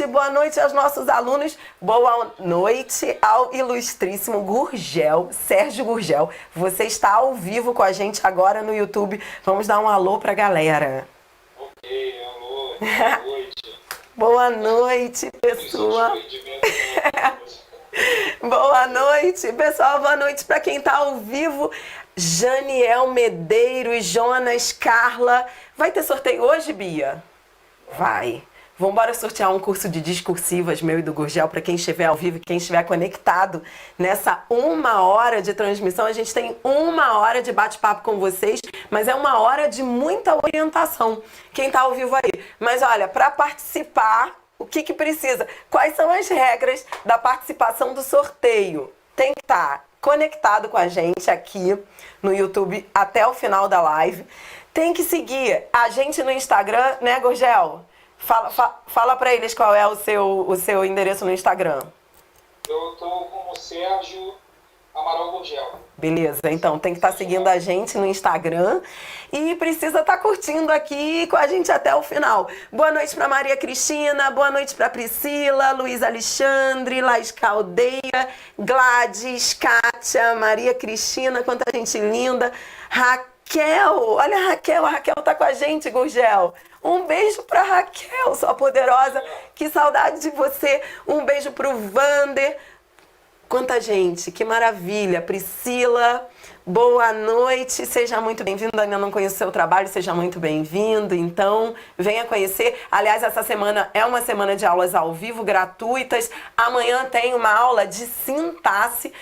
boa noite aos nossos alunos, boa noite ao ilustríssimo Gurgel, Sérgio Gurgel. Você está ao vivo com a gente agora no YouTube. Vamos dar um alô pra galera. Ok, alô, boa noite. Boa noite, pessoal. Boa noite, pessoal. Boa noite para quem está ao vivo. Janiel Medeiros, Jonas, Carla. Vai ter sorteio hoje, Bia? Vai. Vamos embora sortear um curso de discursivas, meu e do Gurgel, para quem estiver ao vivo e quem estiver conectado. Nessa 1 hora de transmissão, a gente tem 1 hora de bate-papo com vocês, mas é 1 hora de muita orientação. Quem está ao vivo aí. Mas olha, para participar, o que precisa? Quais são as regras da participação do sorteio? Tem que estar conectado com a gente aqui no YouTube até o final da live. Tem que seguir a gente no Instagram, né, Gurgel? Fala para eles qual é o seu endereço no Instagram. Eu estou com o Sérgio Amaral Gurgel. Beleza, então tem que estar seguindo a gente no Instagram e precisa estar curtindo aqui com a gente até o final. Boa noite para Maria Cristina, boa noite para Priscila, Luiz Alexandre, Laís Caldeia, Gladys, Kátia, Maria Cristina, quanta gente linda. Raquel, olha a Raquel tá com a gente, Gurgel. Um beijo pra Raquel, sua poderosa. Que saudade de você. Um beijo pro Vander. Quanta gente, que maravilha. Priscila, boa noite. Seja muito bem-vindo. Ainda não conheço o seu trabalho, seja muito bem-vindo. Então, venha conhecer. Aliás, essa semana é uma semana de aulas ao vivo, gratuitas. Amanhã tem uma aula de sintaxe.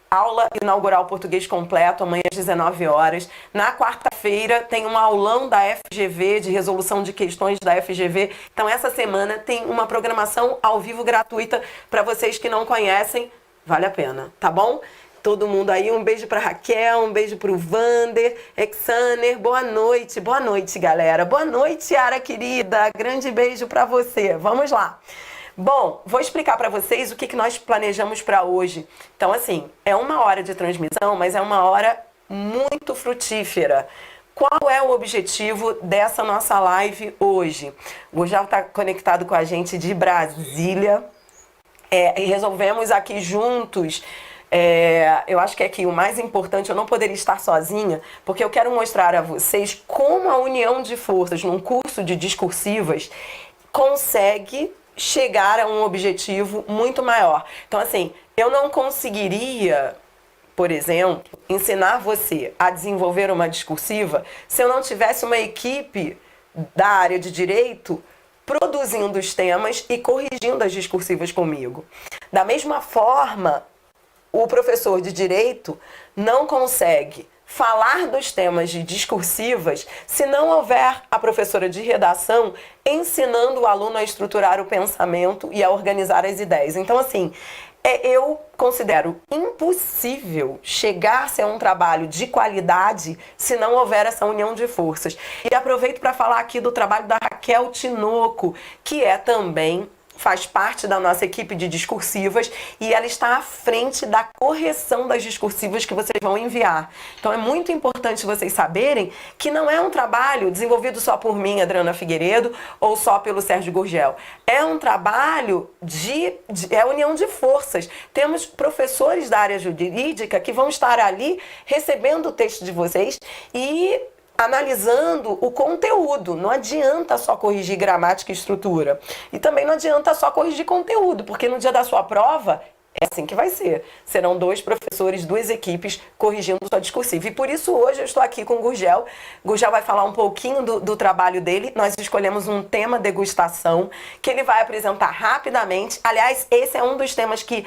Aula inaugural português completo, amanhã às 19 horas. Na quarta-feira tem um aulão da FGV, de resolução de questões da FGV. Então essa semana tem uma programação ao vivo gratuita para vocês que não conhecem. Vale a pena, tá bom? Todo mundo aí, um beijo para Raquel, um beijo para o Vander, Exaner, boa noite, galera. Boa noite, Yara querida, grande beijo para você. Vamos lá. Bom, vou explicar para vocês o que nós planejamos para hoje. Então, assim, é 1 hora de transmissão, mas é 1 hora muito frutífera. Qual é o objetivo dessa nossa live hoje? O Gurgel está conectado com a gente de Brasília e resolvemos aqui juntos. Eu acho que aqui o mais importante, eu não poderia estar sozinha, porque eu quero mostrar a vocês como a união de forças num curso de discursivas consegue chegar a um objetivo muito maior. Então, assim, eu não conseguiria, por exemplo, ensinar você a desenvolver uma discursiva se eu não tivesse uma equipe da área de direito produzindo os temas e corrigindo as discursivas comigo. Da mesma forma, o professor de direito não consegue falar dos temas de discursivas se não houver a professora de redação ensinando o aluno a estruturar o pensamento e a organizar as ideias. Então, assim, eu considero impossível chegar-se a um trabalho de qualidade se não houver essa união de forças. E aproveito para falar aqui do trabalho da Raquel Tinoco, que também faz parte da nossa equipe de discursivas e ela está à frente da correção das discursivas que vocês vão enviar. Então é muito importante vocês saberem que não é um trabalho desenvolvido só por mim, Adriana Figueiredo, ou só pelo Sérgio Gurgel. É um trabalho de união de forças. Temos professores da área jurídica que vão estar ali recebendo o texto de vocês e analisando o conteúdo. Não adianta só corrigir gramática e estrutura. E também não adianta só corrigir conteúdo, porque no dia da sua prova é assim que vai ser. Serão 2 professores, 2 equipes corrigindo sua discursiva. E por isso hoje eu estou aqui com o Gurgel. O Gurgel vai falar um pouquinho do trabalho dele. Nós escolhemos um tema degustação, que ele vai apresentar rapidamente. Aliás, esse é um dos temas que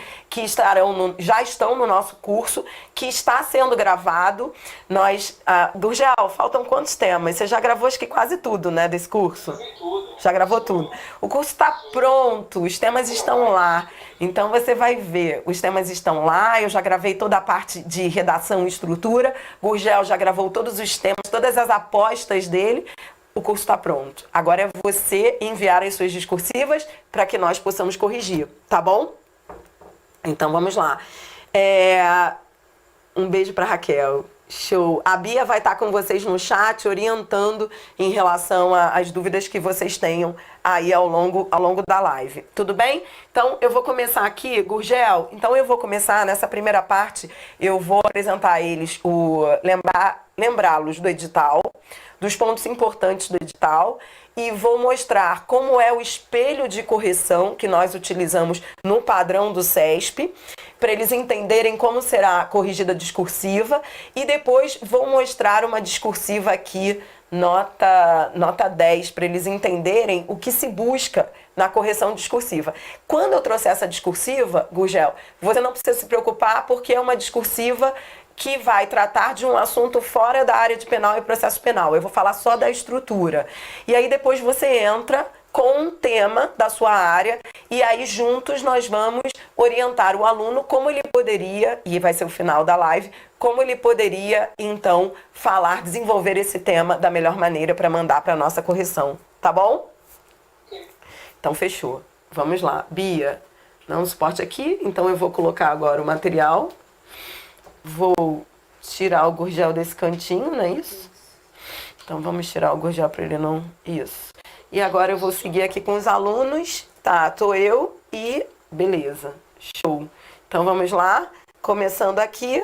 já estão no nosso curso, que está sendo gravado. Gurgel, faltam quantos temas? Você já gravou acho que quase tudo, né, desse curso? Já gravou tudo. O curso está pronto, os temas estão lá. Então você vai ver, os temas estão lá, eu já gravei toda a parte de redação e estrutura, Gurgel já gravou todos os temas, todas as apostas dele, o curso está pronto. Agora é você enviar as suas discursivas para que nós possamos corrigir, tá bom? Então vamos lá. Um beijo para Raquel. Show. A Bia vai estar com vocês no chat, orientando em relação às dúvidas que vocês tenham aí ao longo da live. Tudo bem? Então, eu vou começar aqui, Gurgel. Então, eu vou começar nessa primeira parte. Eu vou apresentar a eles, lembrá-los do edital, dos pontos importantes do edital, e vou mostrar como é o espelho de correção que nós utilizamos no padrão do CESP, para eles entenderem como será corrigida a discursiva, e depois vou mostrar uma discursiva aqui, nota 10, para eles entenderem o que se busca na correção discursiva. Quando eu trouxer essa discursiva, Gurgel, você não precisa se preocupar, porque é uma discursiva que vai tratar de um assunto fora da área de penal e processo penal. Eu vou falar só da estrutura. E aí depois você entra com um tema da sua área, e aí juntos nós vamos orientar o aluno como ele poderia, e vai ser o final da live, como ele poderia, então, desenvolver esse tema da melhor maneira para mandar para a nossa correção. Tá bom? Então, fechou. Vamos lá. Bia, dá um suporte aqui. Então, eu vou colocar agora o material. Vou tirar o Gurgel desse cantinho, não é isso? Então, vamos tirar o Gurgel para ele não... Isso. E agora eu vou seguir aqui com os alunos. Tá, tô eu e... Beleza. Show. Então, vamos lá. Começando aqui.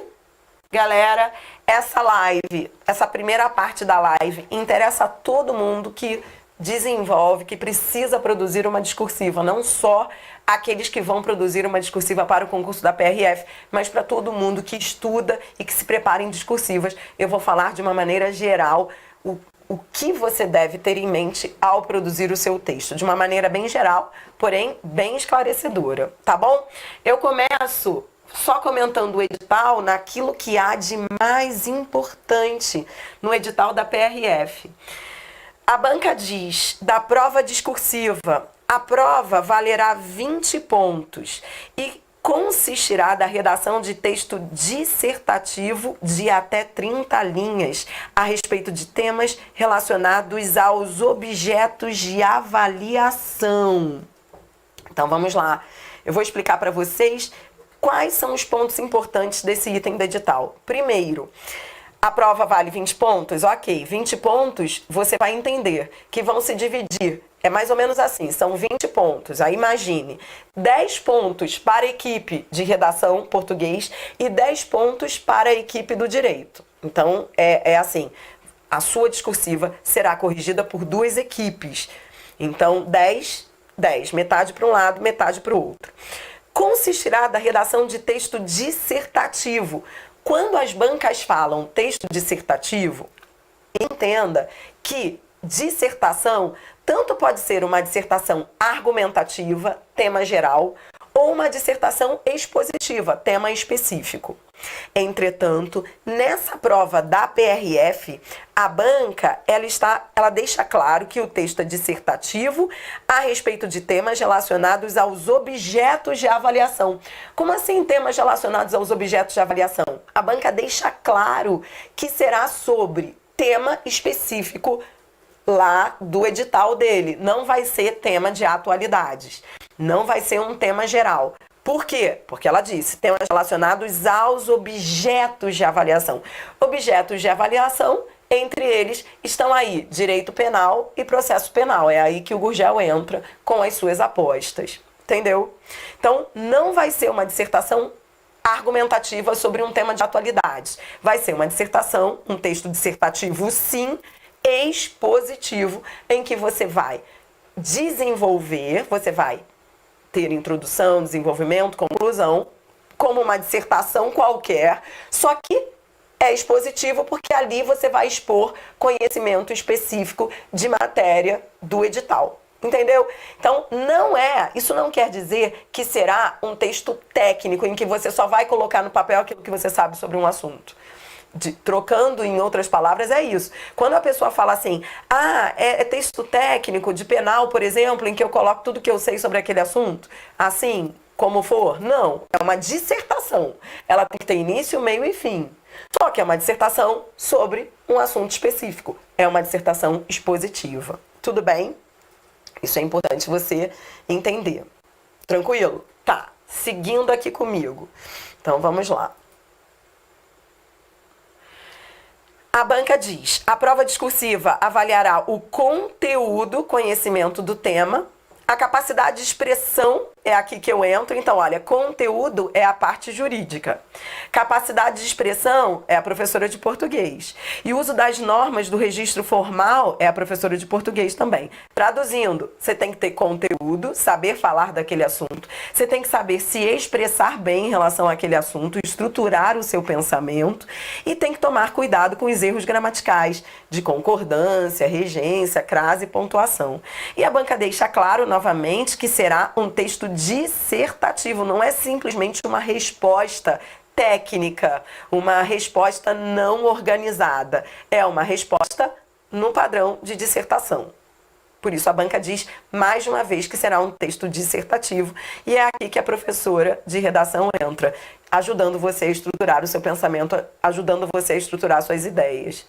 Galera, essa live, essa primeira parte da live, interessa a todo mundo que desenvolve, que precisa produzir uma discursiva, não só aqueles que vão produzir uma discursiva para o concurso da PRF, mas para todo mundo que estuda e que se prepara em discursivas. Eu vou falar de uma maneira geral o que você deve ter em mente ao produzir o seu texto, de uma maneira bem geral, porém bem esclarecedora, tá bom? Eu começo só comentando o edital naquilo que há de mais importante no edital da PRF. A banca diz, da prova discursiva, a prova valerá 20 pontos e consistirá da redação de texto dissertativo de até 30 linhas a respeito de temas relacionados aos objetos de avaliação. Então vamos lá, eu vou explicar para vocês quais são os pontos importantes desse item do edital. Primeiro, a prova vale 20 pontos? Ok, 20 pontos você vai entender que vão se dividir. É mais ou menos assim, são 20 pontos. Aí imagine, 10 pontos para a equipe de redação português e 10 pontos para a equipe do direito. Então, é assim, a sua discursiva será corrigida por duas equipes. Então, 10, metade para um lado, metade para o outro. Consistirá da redação de texto dissertativo. Quando as bancas falam texto dissertativo, entenda que dissertação tanto pode ser uma dissertação argumentativa, tema geral, ou uma dissertação expositiva, tema específico. Entretanto, nessa prova da PRF, a banca ela deixa claro que o texto é dissertativo a respeito de temas relacionados aos objetos de avaliação. Como assim temas relacionados aos objetos de avaliação? A banca deixa claro que será sobre tema específico lá do edital dele. Não vai ser tema de atualidades. Não vai ser um tema geral. Por quê? Porque ela disse, temas relacionados aos objetos de avaliação. Objetos de avaliação, entre eles, estão aí direito penal e processo penal. É aí que o Gurgel entra com as suas apostas. Entendeu? Então, não vai ser uma dissertação argumentativa sobre um tema de atualidades. Vai ser uma dissertação, um texto dissertativo, sim, expositivo, em que você vai desenvolver, você vai ter introdução, desenvolvimento, conclusão, como uma dissertação qualquer, só que é expositivo porque ali você vai expor conhecimento específico de matéria do edital. Entendeu? Então, isso não quer dizer que será um texto técnico em que você só vai colocar no papel aquilo que você sabe sobre um assunto. Trocando em outras palavras, é isso. Quando a pessoa fala assim, é texto técnico de penal, por exemplo, em que eu coloco tudo que eu sei sobre aquele assunto, assim como for, não. É uma dissertação. Ela tem que ter início, meio e fim. Só que é uma dissertação sobre um assunto específico. É uma dissertação expositiva. Tudo bem? Isso é importante você entender. Tranquilo? Tá. Seguindo aqui comigo. Então, vamos lá. A banca diz, a prova discursiva avaliará o conteúdo, conhecimento do tema, a capacidade de expressão é aqui que eu entro, então olha, conteúdo é a parte jurídica. Capacidade de expressão é a professora de português. E o uso das normas do registro formal é a professora de português também. Traduzindo, você tem que ter conteúdo, saber falar daquele assunto, você tem que saber se expressar bem em relação àquele assunto, estruturar o seu pensamento e tem que tomar cuidado com os erros gramaticais de concordância, regência, crase e pontuação. E a banca deixa claro, novamente, que será um texto dissertativo, não é simplesmente uma resposta técnica, uma resposta não organizada. É uma resposta no padrão de dissertação. Por isso a banca diz mais uma vez que será um texto dissertativo e é aqui que a professora de redação entra, ajudando você a estruturar o seu pensamento, ajudando você a estruturar suas ideias.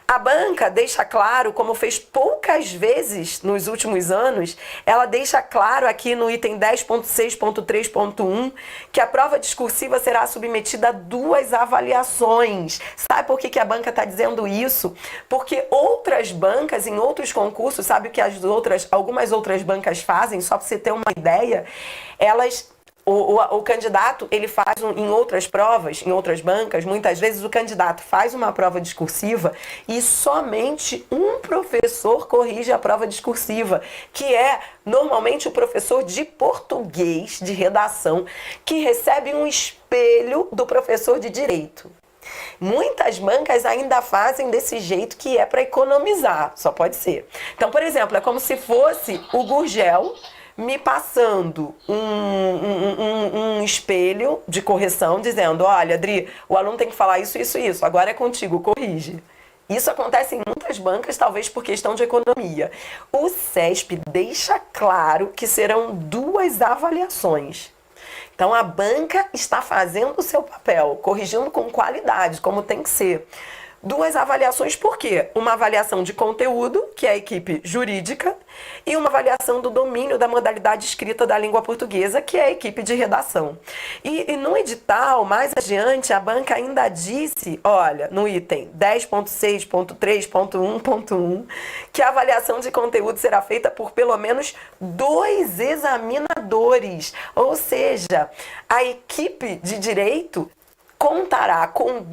A banca deixa claro, como fez poucas vezes nos últimos anos, ela deixa claro aqui no item 10.6.3.1 que a prova discursiva será submetida a 2 avaliações. Sabe por que a banca está dizendo isso? Porque outras bancas, em outros concursos, sabe o que algumas outras bancas fazem, só para você ter uma ideia, o candidato, ele faz em outras provas, em outras bancas, muitas vezes o candidato faz uma prova discursiva e somente um professor corrige a prova discursiva, que é normalmente o professor de português, de redação, que recebe um espelho do professor de direito. Muitas bancas ainda fazem desse jeito que é para economizar, só pode ser. Então, por exemplo, é como se fosse o Gurgel me passando um espelho de correção, dizendo, olha, Adri, o aluno tem que falar isso, isso, isso, agora é contigo, corrige. Isso acontece em muitas bancas, talvez por questão de economia. O CESP deixa claro que serão 2 avaliações. Então, a banca está fazendo o seu papel, corrigindo com qualidade, como tem que ser. 2 avaliações, por quê? Uma avaliação de conteúdo, que é a equipe jurídica, e uma avaliação do domínio da modalidade escrita da língua portuguesa, que é a equipe de redação. E no edital, mais adiante, a banca ainda disse, olha, no item 10.6.3.1.1, que a avaliação de conteúdo será feita por pelo menos 2 examinadores, ou seja, a equipe de direito contará com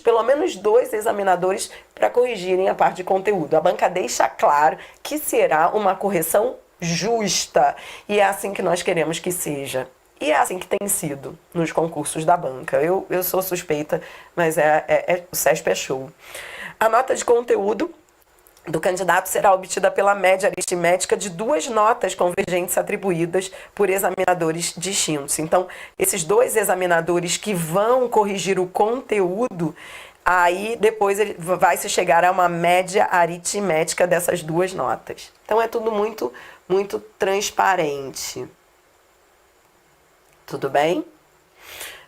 pelo menos dois examinadores para corrigirem a parte de conteúdo. A banca deixa claro que será uma correção justa. E é assim que nós queremos que seja. E é assim que tem sido nos concursos da banca. Eu sou suspeita, mas o CESP é show. A nota de conteúdo do candidato será obtida pela média aritmética de 2 notas convergentes atribuídas por examinadores distintos. Então, esses 2 examinadores que vão corrigir o conteúdo, aí depois vai se chegar a uma média aritmética dessas 2 notas. Então, é tudo muito, muito transparente. Tudo bem?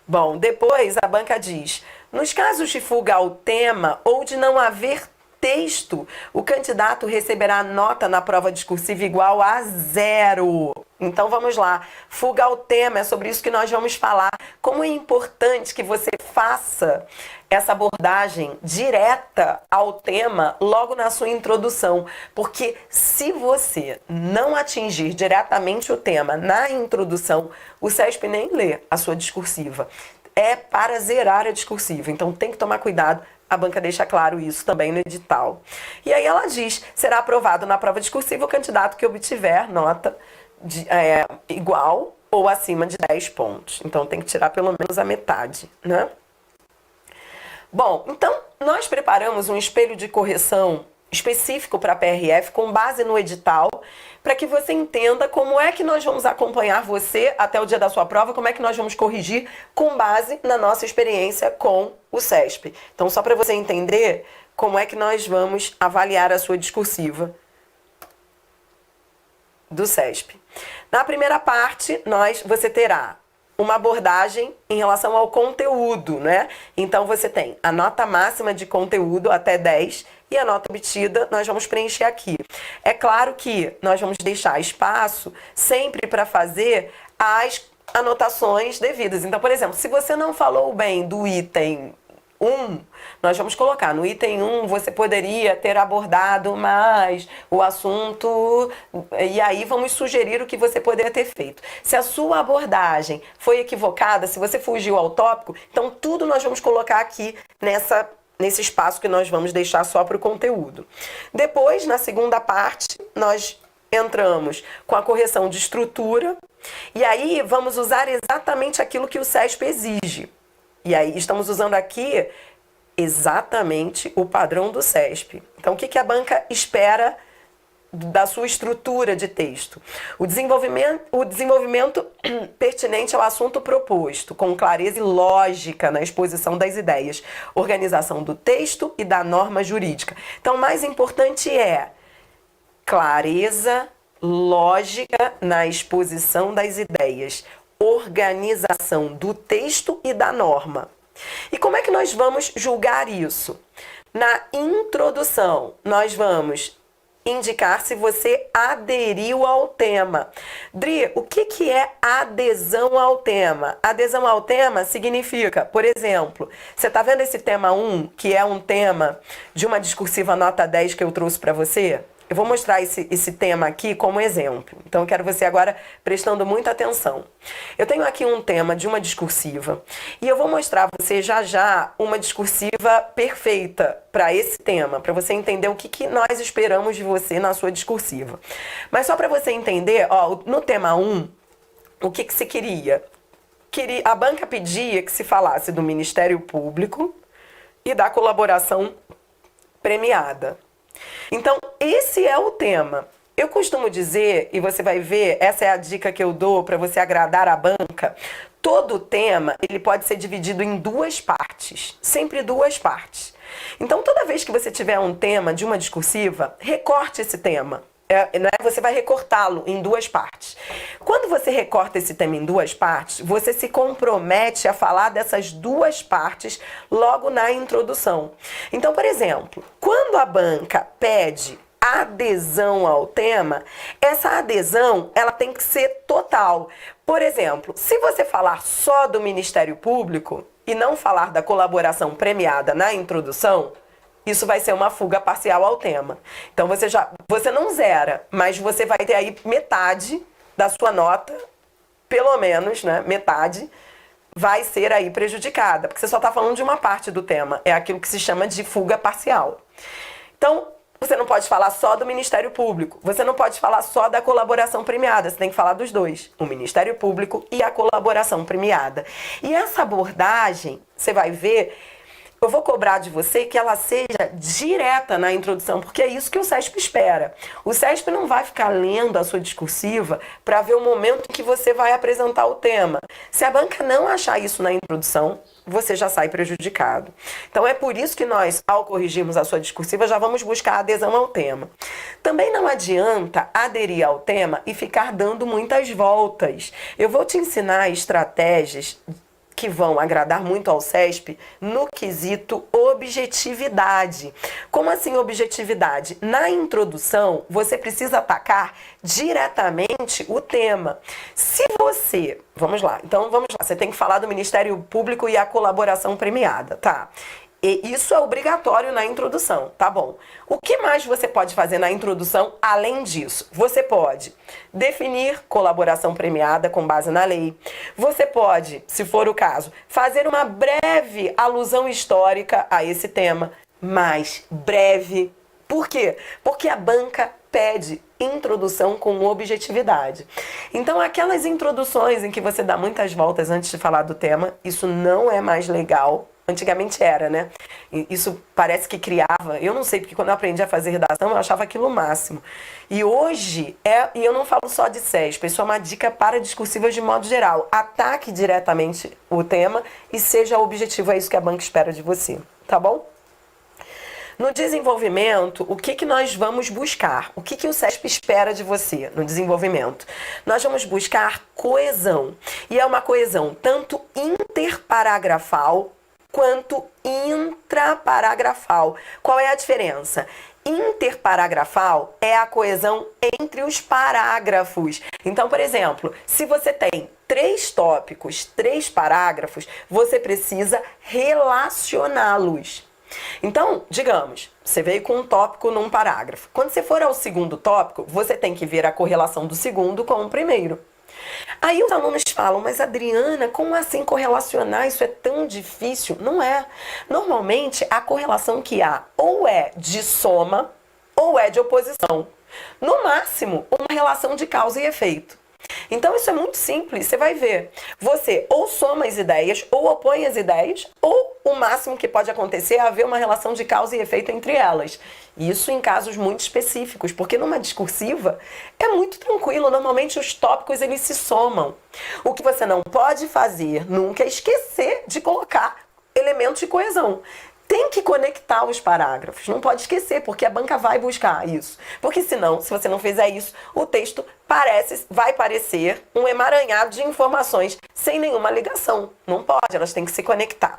Bom, depois a banca diz, nos casos de fuga ao tema ou de não haver texto, o candidato receberá nota na prova discursiva igual a 0. Então vamos lá, fuga ao tema, é sobre isso que nós vamos falar. Como é importante que você faça essa abordagem direta ao tema logo na sua introdução, porque se você não atingir diretamente o tema na introdução, o CESP nem lê a sua discursiva. É para zerar a discursiva, então tem que tomar cuidado. A banca deixa claro isso também no edital. E aí ela diz, será aprovado na prova discursiva o candidato que obtiver nota igual ou acima de 10 pontos. Então tem que tirar pelo menos a metade, né? Bom, então nós preparamos um espelho de correção específico para a PRF com base no edital, para que você entenda como é que nós vamos acompanhar você até o dia da sua prova, como é que nós vamos corrigir com base na nossa experiência com o CESP. Então, só para você entender como é que nós vamos avaliar a sua discursiva do CESP. Na primeira parte, você terá uma abordagem em relação ao conteúdo, né? Então, você tem a nota máxima de conteúdo até 10 e a nota obtida nós vamos preencher aqui. É claro que nós vamos deixar espaço sempre para fazer as anotações devidas. Então, por exemplo, se você não falou bem do item nós vamos colocar no item 1, você poderia ter abordado mais o assunto, e aí vamos sugerir o que você poderia ter feito. Se a sua abordagem foi equivocada, se você fugiu ao tópico, então tudo nós vamos colocar aqui nesse espaço que nós vamos deixar só para o conteúdo. Depois, na segunda parte, nós entramos com a correção de estrutura, e aí vamos usar exatamente aquilo que o CESP exige. E aí estamos usando aqui exatamente o padrão do CESP. Então, o que a banca espera da sua estrutura de texto? O desenvolvimento pertinente ao assunto proposto, com clareza e lógica na exposição das ideias, organização do texto e da norma jurídica. Então, o mais importante é clareza, lógica na exposição das ideias, organização do texto e da norma. E como é que nós vamos julgar isso? Na introdução, nós vamos indicar se você aderiu ao tema. Dri, o que é adesão ao tema? Adesão ao tema significa, por exemplo, você está vendo esse tema 1, que é um tema de uma discursiva nota 10 que eu trouxe para você? Eu vou mostrar esse tema aqui como exemplo. Então, eu quero você agora prestando muita atenção. Eu tenho aqui um tema de uma discursiva e eu vou mostrar a você já uma discursiva perfeita para esse tema, para você entender o que nós esperamos de você na sua discursiva. Mas só para você entender, ó, no tema 1, o que se queria? A banca pedia que se falasse do Ministério Público e da colaboração premiada. Então, esse é o tema. Eu costumo dizer, e você vai ver, essa é a dica que eu dou para você agradar a banca, todo tema ele pode ser dividido em 2 partes, sempre 2 partes. Então, toda vez que você tiver um tema de uma discursiva, recorte esse tema. Você vai recortá-lo em 2 partes. Quando você recorta esse tema em 2 partes, você se compromete a falar dessas 2 partes logo na introdução. Então, por exemplo, quando a banca pede adesão ao tema, essa adesão ela tem que ser total. Por exemplo, se você falar só do Ministério Público e não falar da colaboração premiada na introdução, isso vai ser uma fuga parcial ao tema. Então você não zera, mas você vai ter aí metade da sua nota, pelo menos, né? Metade vai ser aí prejudicada, porque você só está falando de uma parte do tema. É aquilo que se chama de fuga parcial. Então, você não pode falar só do Ministério Público, você não pode falar só da colaboração premiada, você tem que falar dos 2, o Ministério Público e a colaboração premiada. E essa abordagem, você vai ver, eu vou cobrar de você que ela seja direta na introdução, porque é isso que o CESP espera. O CESP não vai ficar lendo a sua discursiva para ver o momento em que você vai apresentar o tema. Se a banca não achar isso na introdução, você já sai prejudicado. Então é por isso que nós, ao corrigirmos a sua discursiva, já vamos buscar a adesão ao tema. Também não adianta aderir ao tema e ficar dando muitas voltas. Eu vou te ensinar estratégias que vão agradar muito ao CESP no quesito objetividade. Como assim objetividade? Na introdução, você precisa atacar diretamente o tema. Se você... Vamos lá, você tem que falar do Ministério Público e a colaboração premiada, tá? E isso é obrigatório na introdução, tá bom? O que mais você pode fazer na introdução além disso? Você pode definir colaboração premiada com base na lei. Você pode, se for o caso, fazer uma breve alusão histórica a esse tema, mas breve. Por quê? Porque a banca pede introdução com objetividade. Então, aquelas introduções em que você dá muitas voltas antes de falar do tema, isso não é mais legal. Antigamente era, né? Isso parece que criava... Eu não sei, porque quando eu aprendi a fazer redação, eu achava aquilo o máximo. E hoje, e eu não falo só de CESP, isso é uma dica para discursivas de modo geral. Ataque diretamente o tema e seja objetivo, é isso que a banca espera de você, tá bom? No desenvolvimento, o que nós vamos buscar? O que o CESP espera de você no desenvolvimento? Nós vamos buscar coesão. E é uma coesão tanto interparagrafal quanto intraparagrafal. Qual é a diferença? interparagrafal é a coesão entre os parágrafos. Então, por exemplo, se você tem 3 tópicos, 3 parágrafos, você precisa relacioná-los. Então, digamos, você veio com um tópico num parágrafo. Quando você for ao segundo tópico, você tem que ver a correlação do segundo com o primeiro. Aí os alunos falam, mas Adriana, como assim correlacionar? Isso é tão difícil. Não é. Normalmente, a correlação que há ou é de soma ou é de oposição. No máximo, uma relação de causa e efeito. Então isso é muito simples, você vai ver. Você ou soma as ideias, ou opõe as ideias, ou o máximo que pode acontecer é haver uma relação de causa e efeito entre elas. Isso em casos muito específicos, porque numa discursiva é muito tranquilo, normalmente os tópicos eles se somam. O que você não pode fazer nunca é esquecer de colocar elementos de coesão. Tem que conectar os parágrafos, não pode esquecer, porque a banca vai buscar isso. Porque senão, se você não fizer isso, o texto vai parecer um emaranhado de informações sem nenhuma ligação. Não pode, elas têm que se conectar.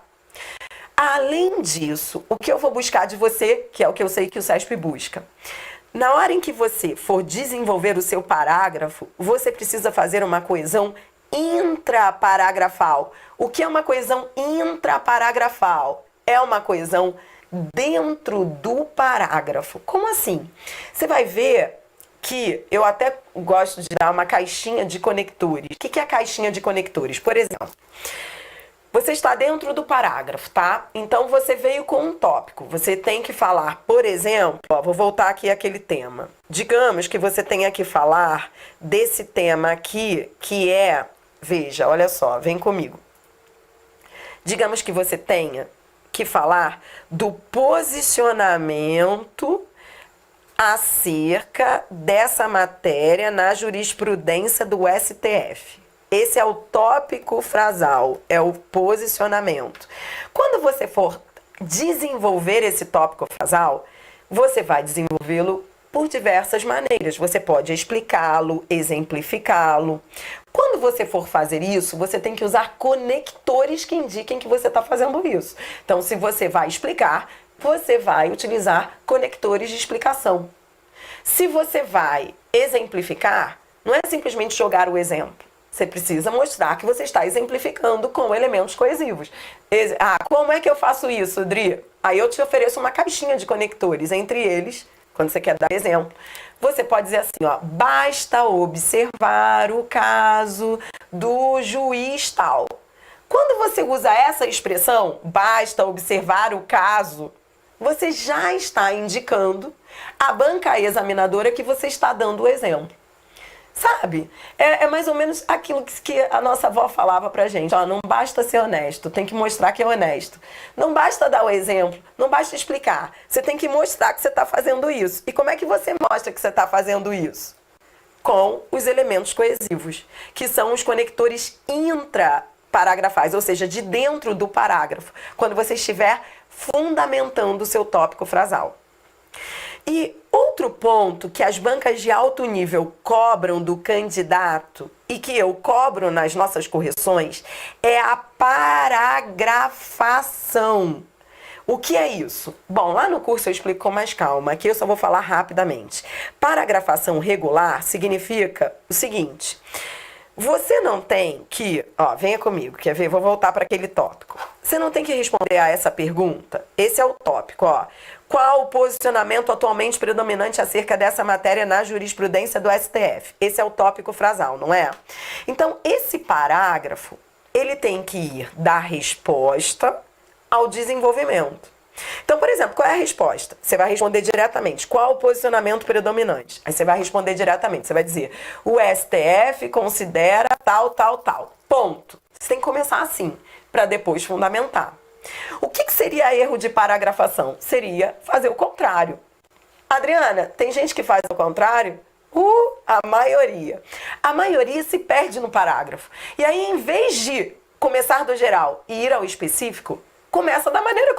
Além disso, o que eu vou buscar de você, que é o que eu sei que o CESP busca, na hora em que você for desenvolver o seu parágrafo, você precisa fazer uma coesão intraparagrafal. O que é uma coesão intraparagrafal? É uma coesão dentro do parágrafo. Como assim? Você vai ver que eu até gosto de dar uma caixinha de conectores. O que é a caixinha de conectores? Por exemplo, você está dentro do parágrafo, tá? Então você veio com um tópico. Você tem que falar, por exemplo, vou voltar aqui àquele tema. Digamos que você tenha que falar desse tema aqui, que é, veja, olha só, vem comigo. Digamos que você tenha que falar do posicionamento acerca dessa matéria na jurisprudência do STF. Esse é o tópico frasal, é o posicionamento. Quando você for desenvolver esse tópico frasal, você vai desenvolvê-lo por diversas maneiras. Você pode explicá-lo, exemplificá-lo. Quando você for fazer isso, você tem que usar conectores que indiquem que você está fazendo isso. Então, se você vai explicar, você vai utilizar conectores de explicação. Se você vai exemplificar, não é simplesmente jogar o exemplo. Você precisa mostrar que você está exemplificando com elementos coesivos. Como é que eu faço isso, Adri? Aí eu te ofereço uma caixinha de conectores, entre eles, quando você quer dar exemplo, você pode dizer assim, ó, basta observar o caso do juiz tal. Quando você usa essa expressão, basta observar o caso, você já está indicando à banca examinadora que você está dando o exemplo. Sabe? É mais ou menos aquilo que a nossa avó falava pra gente. Ó, não basta ser honesto, tem que mostrar que é honesto. Não basta dar o exemplo, não basta explicar. Você tem que mostrar que você está fazendo isso. E como é que você mostra que você está fazendo isso? Com os elementos coesivos, que são os conectores intraparagrafais, ou seja, de dentro do parágrafo, quando você estiver fundamentando o seu tópico frasal. E outro ponto que as bancas de alto nível cobram do candidato e que eu cobro nas nossas correções é a paragrafação. O que é isso? Bom, lá no curso eu explico com mais calma, aqui eu só vou falar rapidamente. Paragrafação regular significa o seguinte: você não tem que, venha comigo, quer ver? Vou voltar para aquele tópico. Você não tem que responder a essa pergunta. Esse é o tópico, Qual o posicionamento atualmente predominante acerca dessa matéria na jurisprudência do STF? Esse é o tópico frasal, não é? Então, esse parágrafo, ele tem que ir da resposta ao desenvolvimento. Então, por exemplo, qual é a resposta? Você vai responder diretamente. Qual o posicionamento predominante? Aí você vai responder diretamente. Você vai dizer, o STF considera tal, tal, tal. Ponto. Você tem que começar assim, para depois fundamentar. O que seria erro de paragrafação? Seria fazer o contrário. Adriana, tem gente que faz o contrário? A maioria. A maioria se perde no parágrafo. E aí, em vez de começar do geral e ir ao específico, começa da maneira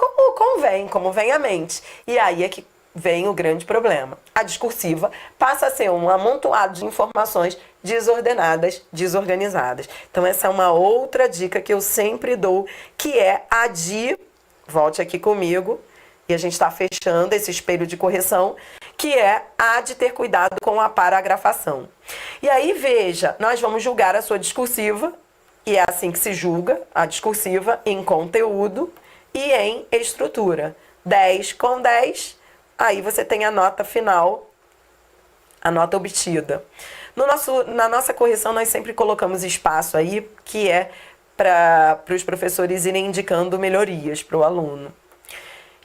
como vem à mente. E aí é que vem o grande problema. A discursiva passa a ser um amontoado de informações desordenadas, desorganizadas. Então essa é uma outra dica que eu sempre dou, que é a de, volte aqui comigo, E a gente está fechando esse espelho de correção, que é há de ter cuidado com a paragrafação. E aí, veja, nós vamos julgar a sua discursiva, e é assim que se julga a discursiva, em conteúdo e em estrutura. 10 com 10, aí você tem a nota final, a nota obtida. Na nossa correção, nós sempre colocamos espaço aí, que é para os professores irem indicando melhorias para o aluno.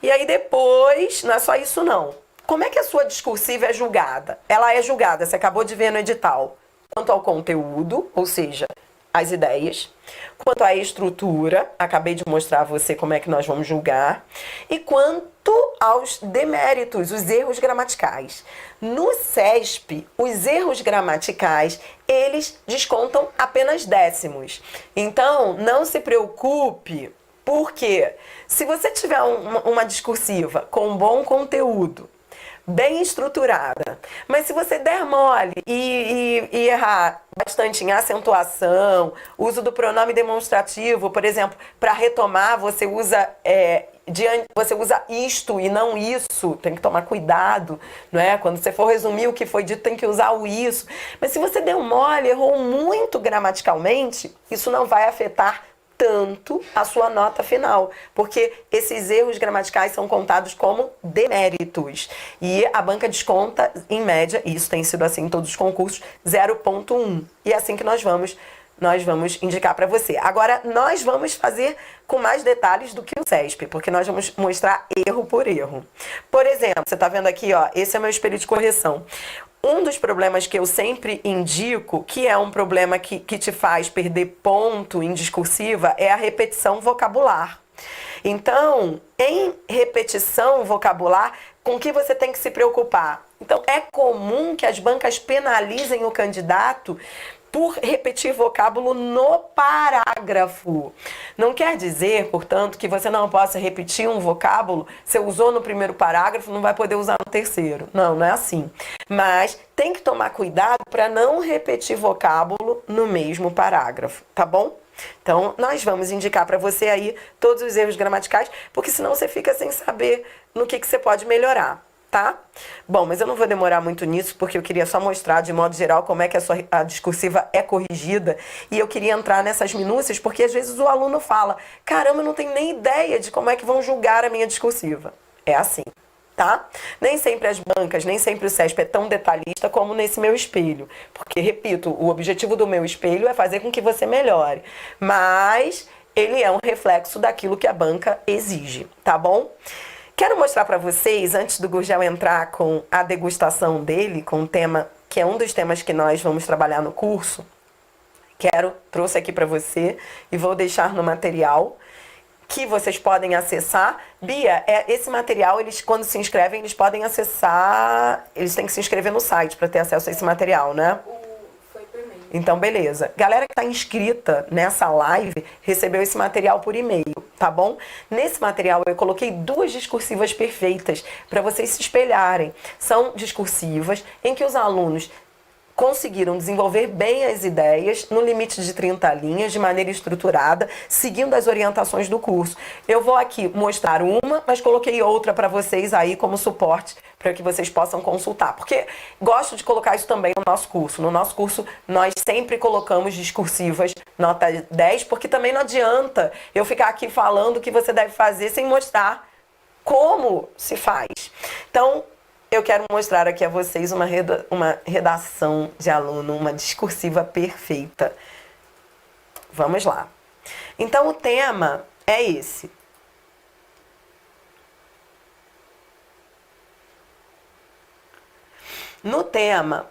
E aí depois, não é só isso não. Como é que a sua discursiva é julgada? Ela é julgada, você acabou de ver no edital, quanto ao conteúdo, ou seja, as ideias, quanto à estrutura, acabei de mostrar a você como é que nós vamos julgar, e quanto aos deméritos, os erros gramaticais. No CESP, os erros gramaticais, eles descontam apenas décimos. Então, não se preocupe, porque se você tiver uma discursiva com bom conteúdo, bem estruturada, mas se você der mole e errar bastante em acentuação, uso do pronome demonstrativo, por exemplo, para retomar você usa isto e não isso, tem que tomar cuidado, não é? Quando você for resumir o que foi dito, tem que usar o isso. Mas se você deu mole, errou muito gramaticalmente, isso não vai afetar tanto a sua nota final, porque esses erros gramaticais são contados como deméritos. E a banca desconta, em média, e isso tem sido assim em todos os concursos, 0,1. E é assim que nós vamos indicar para você. Agora, nós vamos fazer com mais detalhes do que o CESP, porque nós vamos mostrar erro por erro. Por exemplo, você está vendo aqui, ó, esse é meu espelho de correção. Um dos problemas que eu sempre indico, que é um problema que te faz perder ponto em discursiva, é a repetição vocabular. Então, em repetição vocabular, com que você tem que se preocupar? Então, é comum que as bancas penalizem o candidato por repetir vocábulo no parágrafo. Não quer dizer, portanto, que você não possa repetir um vocábulo, você usou no primeiro parágrafo, não vai poder usar no terceiro. Não, não é assim. Mas tem que tomar cuidado para não repetir vocábulo no mesmo parágrafo, tá bom? Então, nós vamos indicar para você aí todos os erros gramaticais, porque senão você fica sem saber no que você pode melhorar. Tá? Bom, mas eu não vou demorar muito nisso, porque eu queria só mostrar, de modo geral, como é que a discursiva é corrigida. E eu queria entrar nessas minúcias, porque às vezes o aluno fala, caramba, eu não tenho nem ideia de como é que vão julgar a minha discursiva. É assim, tá? Nem sempre as bancas, nem sempre o CESP é tão detalhista como nesse meu espelho. Porque, repito, o objetivo do meu espelho é fazer com que você melhore. Mas ele é um reflexo daquilo que a banca exige, tá bom? Quero mostrar para vocês, antes do Gurgel entrar com a degustação dele, com o tema, que é um dos temas que nós vamos trabalhar no curso, trouxe aqui para você e vou deixar no material que vocês podem acessar. Bia, esse material, eles quando se inscrevem, eles podem acessar, eles têm que se inscrever no site para ter acesso a esse material, né? Foi por e-mail. Então, beleza. Galera que está inscrita nessa live, recebeu esse material por e-mail, tá bom? Nesse material eu coloquei 2 discursivas perfeitas para vocês se espelharem. São discursivas em que os alunos conseguiram desenvolver bem as ideias no limite de 30 linhas, de maneira estruturada, seguindo as orientações do curso. Eu vou aqui mostrar uma, mas coloquei outra para vocês aí como suporte, para que vocês possam consultar. Porque gosto de colocar isso também no nosso curso. No nosso curso, nós sempre colocamos discursivas nota 10, porque também não adianta eu ficar aqui falando o que você deve fazer sem mostrar como se faz. Então, eu quero mostrar aqui a vocês uma redação de aluno, uma discursiva perfeita. Vamos lá. Então, o tema é esse. No tema,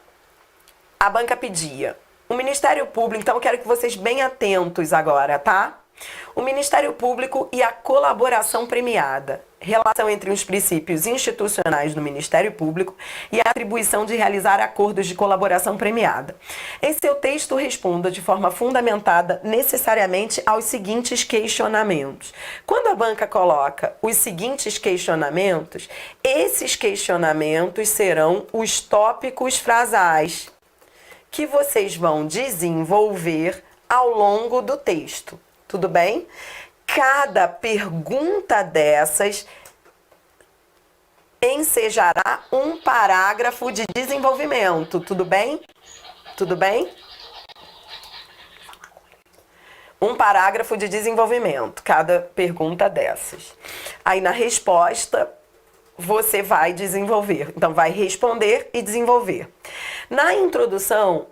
a banca pedia. O Ministério Público, então eu quero que vocês bem atentos agora, tá? O Ministério Público e a colaboração premiada. Relação entre os princípios institucionais do Ministério Público e a atribuição de realizar acordos de colaboração premiada. Em seu texto, responda de forma fundamentada necessariamente aos seguintes questionamentos. Quando a banca coloca os seguintes questionamentos, esses questionamentos serão os tópicos frasais que vocês vão desenvolver ao longo do texto. Tudo bem? Cada pergunta dessas ensejará um parágrafo de desenvolvimento. Tudo bem? Tudo bem? Um parágrafo de desenvolvimento, cada pergunta dessas. Aí na resposta, você vai desenvolver. Então, vai responder e desenvolver. Na introdução,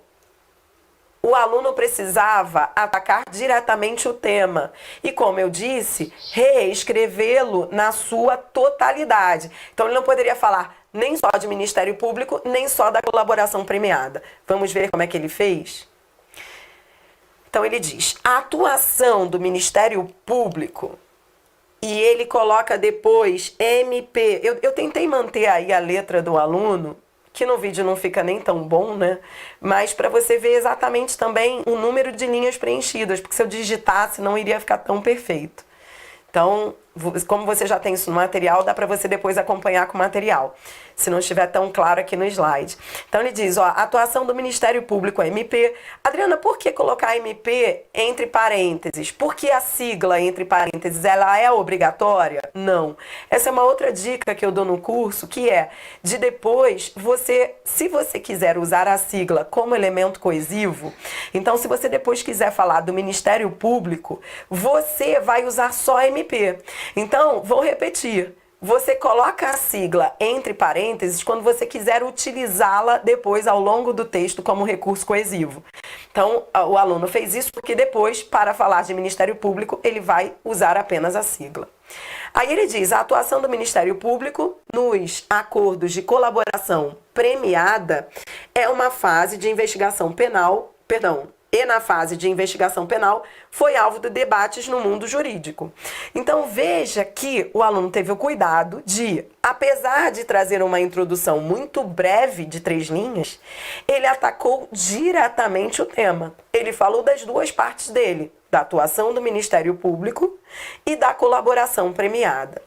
o aluno precisava atacar diretamente o tema e, como eu disse, reescrevê-lo na sua totalidade. Então, ele não poderia falar nem só de Ministério Público, nem só da colaboração premiada. Vamos ver como é que ele fez? Então, ele diz, a atuação do Ministério Público, e ele coloca depois MP. Eu tentei manter aí a letra do aluno, que no vídeo não fica nem tão bom, né? Mas para você ver exatamente também o número de linhas preenchidas, porque se eu digitasse não iria ficar tão perfeito. Então, como você já tem isso no material, dá para você depois acompanhar com o material, se não estiver tão claro aqui no slide. Então ele diz, ó, atuação do Ministério Público, MP. Adriana, por que colocar MP entre parênteses? Por que a sigla entre parênteses, ela é obrigatória? Não. Essa é uma outra dica que eu dou no curso, que é de depois, se você quiser usar a sigla como elemento coesivo, então se você depois quiser falar do Ministério Público, você vai usar só MP. Então, vou repetir. Você coloca a sigla entre parênteses quando você quiser utilizá-la depois ao longo do texto como recurso coesivo. Então, o aluno fez isso porque depois, para falar de Ministério Público, ele vai usar apenas a sigla. Aí ele diz, a atuação do Ministério Público nos acordos de colaboração premiada é uma fase de investigação penal, e na fase de investigação penal foi alvo de debates no mundo jurídico. Então veja que o aluno teve o cuidado de, apesar de trazer uma introdução muito breve de 3 linhas, ele atacou diretamente o tema. Ele falou das duas partes dele, da atuação do Ministério Público e da colaboração premiada.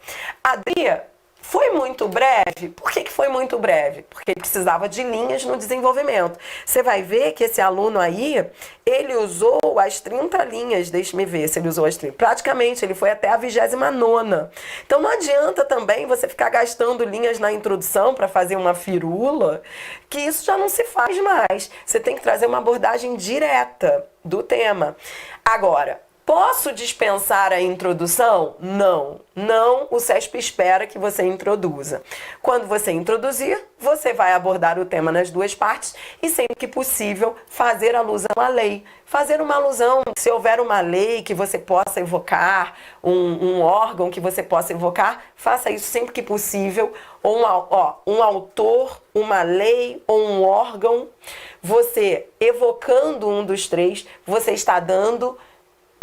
Adria, foi muito breve? Por que foi muito breve? Porque ele precisava de linhas no desenvolvimento. Você vai ver que esse aluno aí, ele usou as 30 linhas, deixe-me ver se ele usou as 30. Praticamente, ele foi até a 29ª. Então não adianta também você ficar gastando linhas na introdução para fazer uma firula, que isso já não se faz mais. Você tem que trazer uma abordagem direta do tema. Agora, posso dispensar a introdução? Não. Não, o CESP espera que você introduza. Quando você introduzir, você vai abordar o tema nas duas partes e, sempre que possível, fazer alusão à lei. Fazer uma alusão, se houver uma lei que você possa evocar, um órgão que você possa evocar, faça isso sempre que possível. Ou um autor, uma lei ou um órgão, você evocando um dos três, você está dando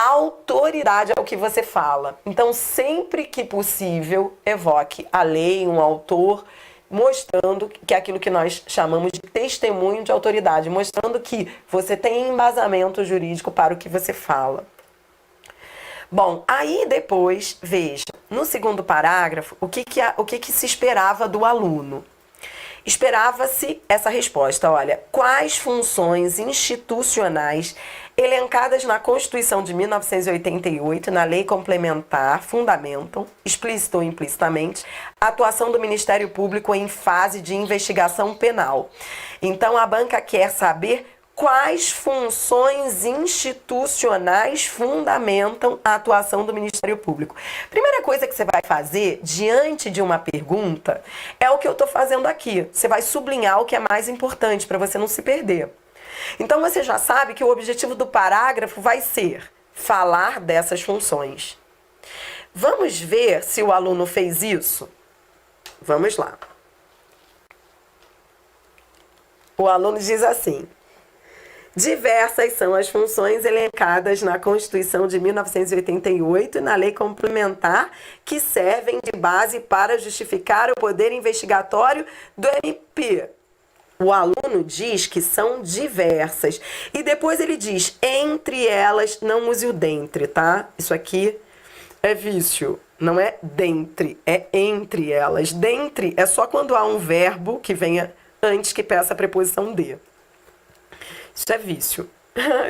autoridade ao que você fala. Então, sempre que possível, evoque a lei, um autor, mostrando que é aquilo que nós chamamos de testemunho de autoridade, mostrando que você tem embasamento jurídico para o que você fala. Bom, aí depois, veja, no segundo parágrafo, o que se esperava do aluno? Esperava-se essa resposta, olha, quais funções institucionais elencadas na Constituição de 1988, na Lei Complementar, fundamentam, explícita ou implicitamente, a atuação do Ministério Público em fase de investigação penal. Então, a banca quer saber quais funções institucionais fundamentam a atuação do Ministério Público. Primeira coisa que você vai fazer diante de uma pergunta é o que eu estou fazendo aqui. Você vai sublinhar o que é mais importante para você não se perder. Então você já sabe que o objetivo do parágrafo vai ser falar dessas funções. Vamos ver se o aluno fez isso? Vamos lá. O aluno diz assim: diversas são as funções elencadas na Constituição de 1988 e na Lei Complementar que servem de base para justificar o poder investigatório do MP. O aluno diz que são diversas. E depois ele diz, entre elas, não use o dentre, tá? Isso aqui é vício. Não é dentre, é entre elas. Dentre é só quando há um verbo que venha antes que peça a preposição de. Isso é vício.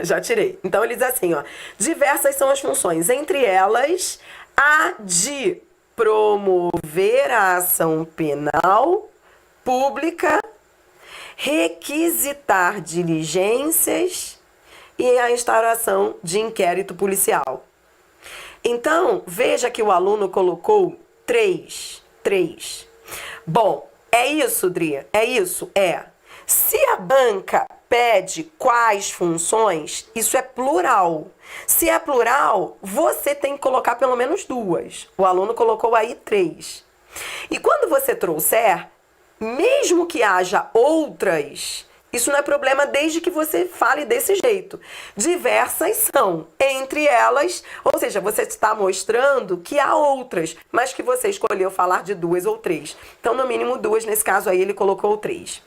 Já tirei. Então ele diz assim, ó. Diversas são as funções. Entre elas, a de promover a ação penal pública, requisitar diligências e a instauração de inquérito policial. Então, veja que o aluno colocou 3. Bom, é isso, Dri? É isso? É. Se a banca pede quais funções, isso é plural. Se é plural, você tem que colocar pelo menos 2. O aluno colocou aí 3. E quando você trouxer, mesmo que haja outras, isso não é problema desde que você fale desse jeito. Diversas são, entre elas, ou seja, você está mostrando que há outras, mas que você escolheu falar de 2 ou 3. Então, no mínimo 2, nesse caso aí ele colocou 3.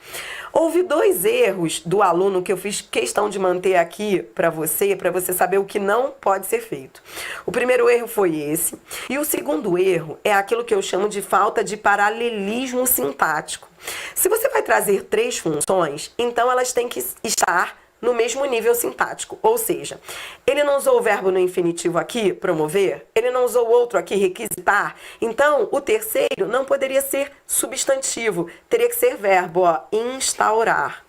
Houve 2 erros do aluno que eu fiz questão de manter aqui para você saber o que não pode ser feito. O primeiro erro foi esse, e o segundo erro é aquilo que eu chamo de falta de paralelismo sintático. Se você vai trazer 3 funções, então elas têm que estar no mesmo nível sintático. Ou seja, ele não usou o verbo no infinitivo aqui, promover, ele não usou outro aqui, requisitar. Então, o terceiro não poderia ser substantivo, teria que ser verbo, ó, instaurar.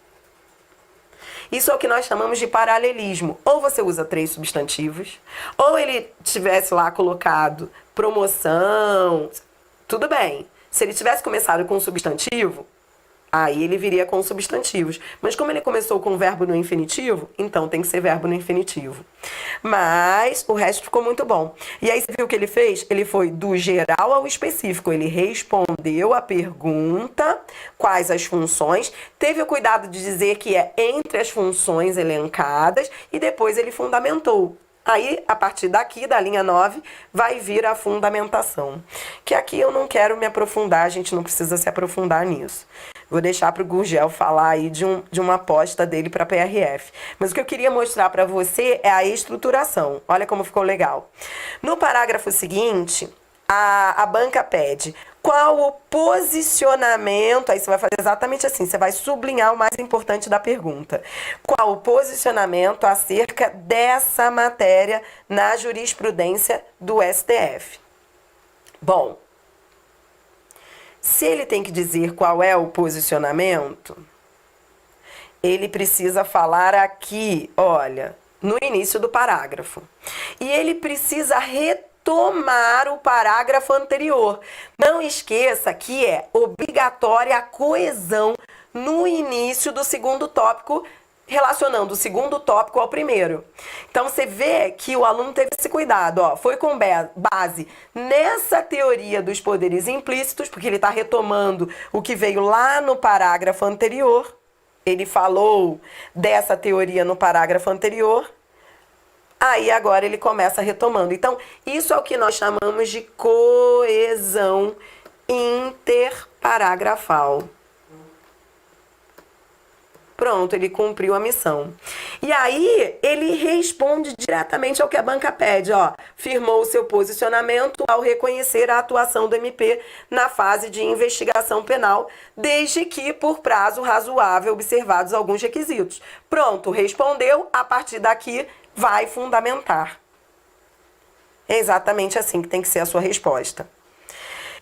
Isso é o que nós chamamos de paralelismo. Ou você usa 3 substantivos, ou ele tivesse lá colocado promoção, tudo bem. Se ele tivesse começado com substantivo, aí ele viria com substantivos. Mas como ele começou com verbo no infinitivo, então tem que ser verbo no infinitivo. Mas o resto ficou muito bom. E aí você viu o que ele fez? Ele foi do geral ao específico. Ele respondeu a pergunta, quais as funções, teve o cuidado de dizer que é entre as funções elencadas e depois ele fundamentou. Aí, a partir daqui, da linha 9, vai vir a fundamentação. Que aqui eu não quero me aprofundar, a gente não precisa se aprofundar nisso. Vou deixar para o Gurgel falar aí de uma aposta dele para a PRF. Mas o que eu queria mostrar para você é a estruturação. Olha como ficou legal. No parágrafo seguinte, a banca pede qual o posicionamento, aí você vai fazer exatamente assim, você vai sublinhar o mais importante da pergunta. Qual o posicionamento acerca dessa matéria na jurisprudência do STF? Bom, se ele tem que dizer qual é o posicionamento, ele precisa falar aqui, olha, no início do parágrafo. E ele precisa retomar o parágrafo anterior. Não esqueça que é obrigatória a coesão no início do segundo tópico, relacionando o segundo tópico ao primeiro. Então, você vê que o aluno teve esse cuidado, ó, foi com base nessa teoria dos poderes implícitos, porque ele está retomando o que veio lá no parágrafo anterior. Ele falou dessa teoria no parágrafo anterior. Aí, agora, ele começa retomando. Então, isso é o que nós chamamos de coesão interparagrafal. Pronto, ele cumpriu a missão. E aí, ele responde diretamente ao que a banca pede, ó. Firmou o seu posicionamento ao reconhecer a atuação do MP na fase de investigação penal, desde que, por prazo razoável, observados alguns requisitos. Pronto, respondeu, a partir daqui, vai fundamentar. É exatamente assim que tem que ser a sua resposta.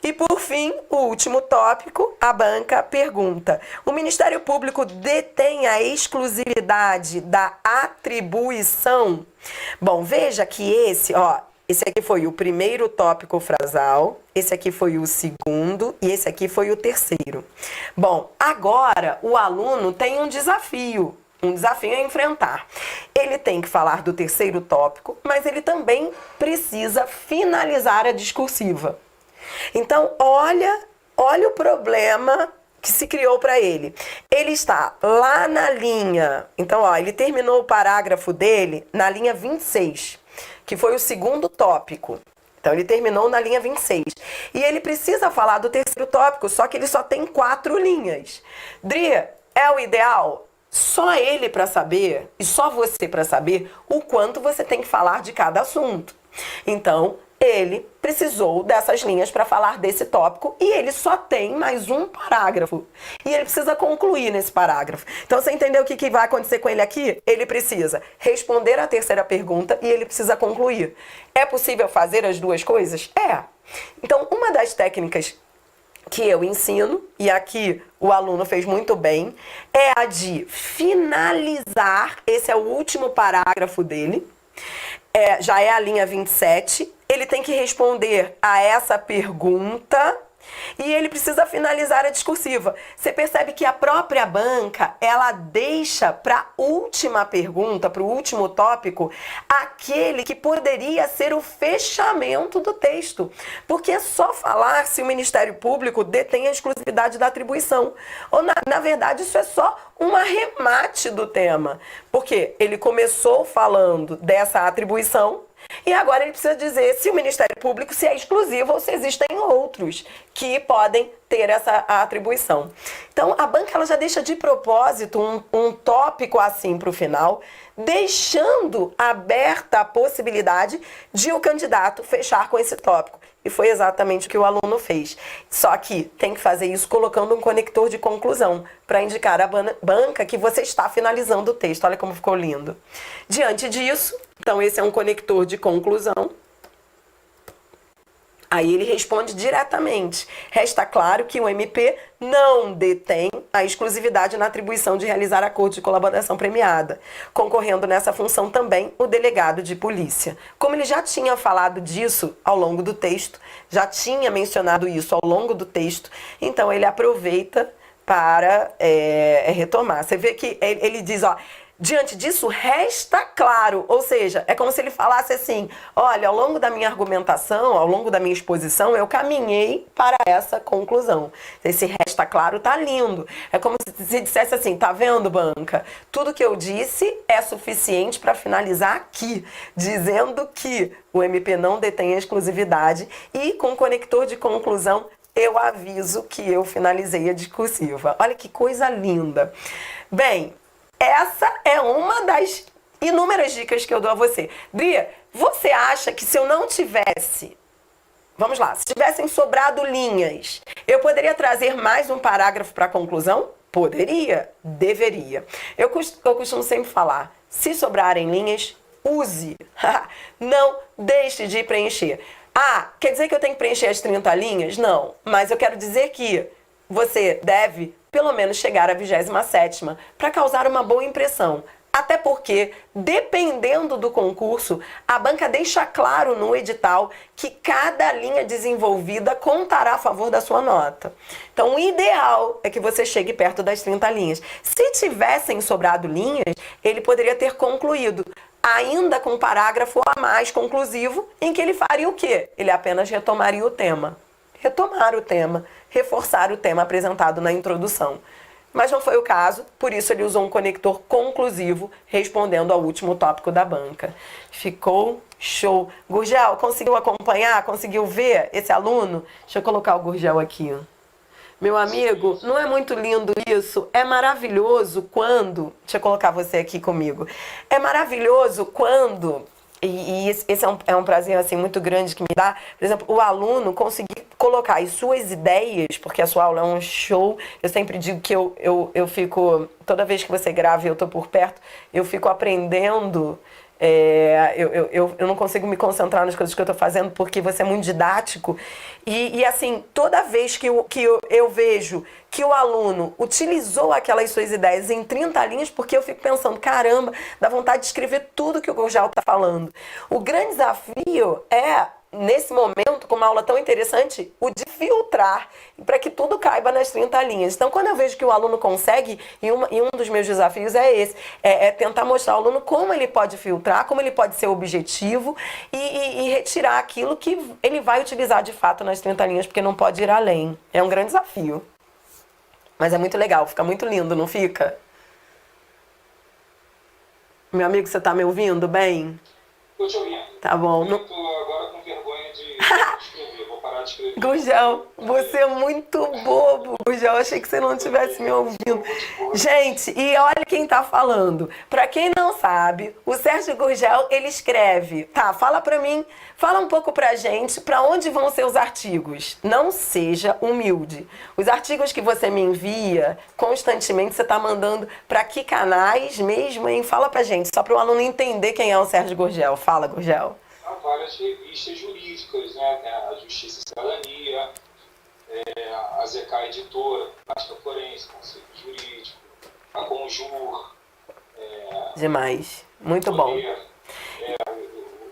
E, por fim, o último tópico, a banca pergunta: o Ministério Público detém a exclusividade da atribuição? Bom, veja que esse aqui foi o primeiro tópico frasal, esse aqui foi o segundo e esse aqui foi o terceiro. Bom, agora o aluno tem um desafio a enfrentar. Ele tem que falar do terceiro tópico, mas ele também precisa finalizar a discursiva. Então, olha o problema que se criou para ele. Ele está lá na linha... Então, ó, ele terminou o parágrafo dele na linha 26, que foi o segundo tópico. Então, ele terminou na linha 26. E ele precisa falar do terceiro tópico, só que ele só tem 4 linhas. Dri, é o ideal? Só ele para saber, e só você para saber, o quanto você tem que falar de cada assunto. Então, ele precisou dessas linhas para falar desse tópico e ele só tem mais um parágrafo. E ele precisa concluir nesse parágrafo. Então, você entendeu o que vai acontecer com ele aqui? Ele precisa responder a terceira pergunta e ele precisa concluir. É possível fazer as duas coisas? É. Então, uma das técnicas que eu ensino, e aqui o aluno fez muito bem, é a de finalizar, esse é o último parágrafo dele, já é a linha 27, ele tem que responder a essa pergunta e ele precisa finalizar a discursiva. Você percebe que a própria banca, ela deixa para a última pergunta, para o último tópico, aquele que poderia ser o fechamento do texto. Porque é só falar se o Ministério Público detém a exclusividade da atribuição. Ou, na verdade, isso é só um arremate do tema. Porque ele começou falando dessa atribuição, e agora ele precisa dizer se o Ministério Público se é exclusivo ou se existem outros que podem ter essa atribuição. Então, a banca ela já deixa de propósito um tópico assim para o final, deixando aberta a possibilidade de o candidato fechar com esse tópico. E foi exatamente o que o aluno fez. Só que tem que fazer isso colocando um conector de conclusão para indicar à banca que você está finalizando o texto. Olha como ficou lindo. Diante disso, então esse é um conector de conclusão. Aí ele responde diretamente. Resta claro que o MP não detém a exclusividade na atribuição de realizar acordo de colaboração premiada, concorrendo nessa função também o delegado de polícia. Como ele já tinha falado disso ao longo do texto, já tinha mencionado isso ao longo do texto, então ele aproveita para retomar. Você vê que ele diz, ó, diante disso, resta claro, ou seja, é como se ele falasse assim, olha, ao longo da minha argumentação, ao longo da minha exposição, eu caminhei para essa conclusão. Esse resta claro tá lindo. É como se dissesse assim, tá vendo, banca? Tudo que eu disse é suficiente para finalizar aqui, dizendo que o MP não detém a exclusividade e com conector de conclusão, eu aviso que eu finalizei a discursiva. Olha que coisa linda. Bem, essa é uma das inúmeras dicas que eu dou a você. Bria, você acha que se eu não tivesse... Vamos lá, se tivessem sobrado linhas, eu poderia trazer mais um parágrafo para a conclusão? Poderia, deveria. Eu costumo sempre falar, se sobrarem linhas, use. Não deixe de preencher. Ah, quer dizer que eu tenho que preencher as 30 linhas? Não, mas eu quero dizer que você deve pelo menos chegar à 27ª para causar uma boa impressão. Até porque, dependendo do concurso, a banca deixa claro no edital que cada linha desenvolvida contará a favor da sua nota. Então, o ideal é que você chegue perto das 30 linhas. Se tivessem sobrado linhas, ele poderia ter concluído, ainda com um parágrafo a mais conclusivo, em que ele faria o quê? Ele apenas retomaria o tema. Retomar o tema, reforçar o tema apresentado na introdução. Mas não foi o caso, por isso ele usou um conector conclusivo, respondendo ao último tópico da banca. Ficou show. Gurgel, conseguiu acompanhar? Conseguiu ver esse aluno? Deixa eu colocar o Gurgel aqui. Meu amigo, não é muito lindo isso? É maravilhoso quando... Deixa eu colocar você aqui comigo. É maravilhoso quando... E esse é um prazer assim, muito grande que me dá, por exemplo, o aluno conseguir colocar as suas ideias, porque a sua aula é um show. Eu sempre digo que eu fico, toda vez que você grava e eu tô por perto, eu fico aprendendo. Eu não consigo me concentrar nas coisas que eu estou fazendo porque você é muito didático e assim, toda vez que eu vejo que o aluno utilizou aquelas suas ideias em 30 linhas, porque eu fico pensando, caramba, dá vontade de escrever tudo que o Gurgel está falando. O grande desafio é, nesse momento, com uma aula tão interessante, o de filtrar para que tudo caiba nas 30 linhas. Então, quando eu vejo que o aluno consegue, e um dos meus desafios é esse, é tentar mostrar ao aluno como ele pode filtrar, como ele pode ser objetivo e retirar aquilo que ele vai utilizar de fato nas 30 linhas, porque não pode ir além. É um grande desafio. Mas é muito legal, fica muito lindo, não fica? Meu amigo, você tá me ouvindo bem? Estou te ouvindo. Tá bom. Eu estou agora com vergonha de escrever, vou parar de escrever. Gurgel, você é muito bobo. Gurgel, achei que você não estivesse me ouvindo. Gente, e olha quem tá falando. Pra quem não sabe, o Sérgio Gurgel, ele escreve. Tá, fala pra mim, fala um pouco pra gente pra onde vão ser os artigos. Não seja humilde. Os artigos que você me envia, constantemente você tá mandando pra que canais mesmo, hein? Fala pra gente, só para o aluno entender quem é o Sérgio Gurgel. Fala, Gurgel. Tá várias revistas jurídicas, né? Tem a Justiça e Cidadania, a ZK Editora, Prática Forense, Conceito Jurídico, a Conjur, Demais. Muito bom. Poder,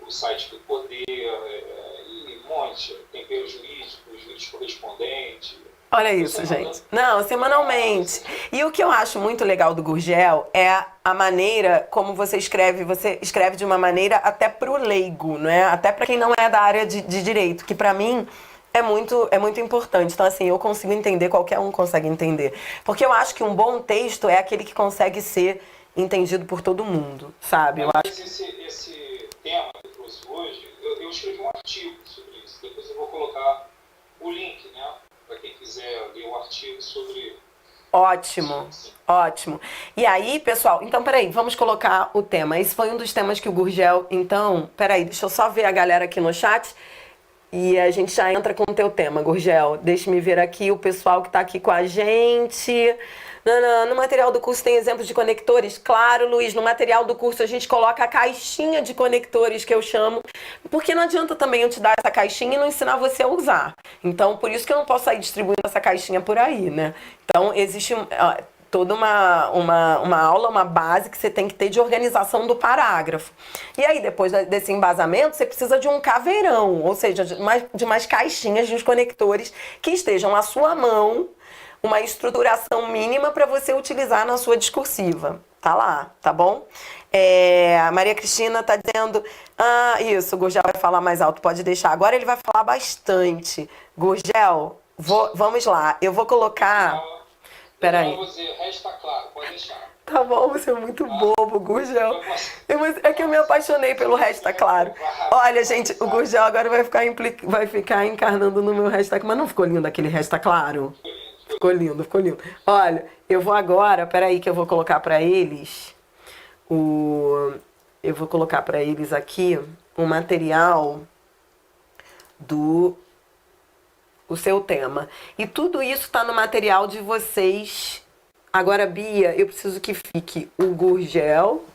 o site do Poder, e um monte, Tempero Jurídico, Juriscorrespondente. Olha isso, gente. Não, semanalmente. E o que eu acho muito legal do Gurgel é a maneira como você escreve. Você escreve de uma maneira até pro leigo, não é? Até para quem não é da área de direito, que para mim é muito importante. Então, assim, eu consigo entender, qualquer um consegue entender. Porque eu acho que um bom texto é aquele que consegue ser entendido por todo mundo, sabe? Eu acho... Esse tema que eu trouxe hoje, eu escrevi um artigo sobre isso. Depois eu vou colocar o link, né? Para quem quiser ler o artigo sobre... Ótimo, ótimo. E aí, pessoal, então, peraí, vamos colocar o tema. Esse foi um dos temas que o Gurgel... Então, peraí, deixa eu só ver a galera aqui no chat e a gente já entra com o teu tema, Gurgel. Deixa-me ver aqui o pessoal que tá aqui com a gente... No material do curso tem exemplos de conectores? Claro, Luiz, no material do curso a gente coloca a caixinha de conectores que eu chamo, porque não adianta também eu te dar essa caixinha e não ensinar você a usar. Então, por isso que eu não posso sair distribuindo essa caixinha por aí, né? Então, existe toda uma aula, uma base que você tem que ter de organização do parágrafo. E aí, depois desse embasamento, você precisa de um caveirão, ou seja, de umas caixinhas de uns conectores que estejam à sua mão, uma estruturação mínima para você utilizar na sua discursiva. Tá lá, tá bom? A Maria Cristina tá dizendo... isso, o Gurgel vai falar mais alto, pode deixar. Agora ele vai falar bastante. Gurgel, vamos lá. Eu vou colocar... Peraí. Resta claro, pode deixar. Tá bom, você é muito bobo, Gurgel. É que eu me apaixonei pelo Resta Claro. Olha, gente, o Gurgel agora vai ficar encarnando no meu Resta... Mas não ficou lindo aquele Resta Claro? Ficou lindo, ficou lindo. Olha, eu vou agora, peraí que eu vou colocar pra eles eu vou colocar pra eles aqui o material do o seu tema. E tudo isso tá no material de vocês. Agora, Bia, eu preciso que fique o Gurgel.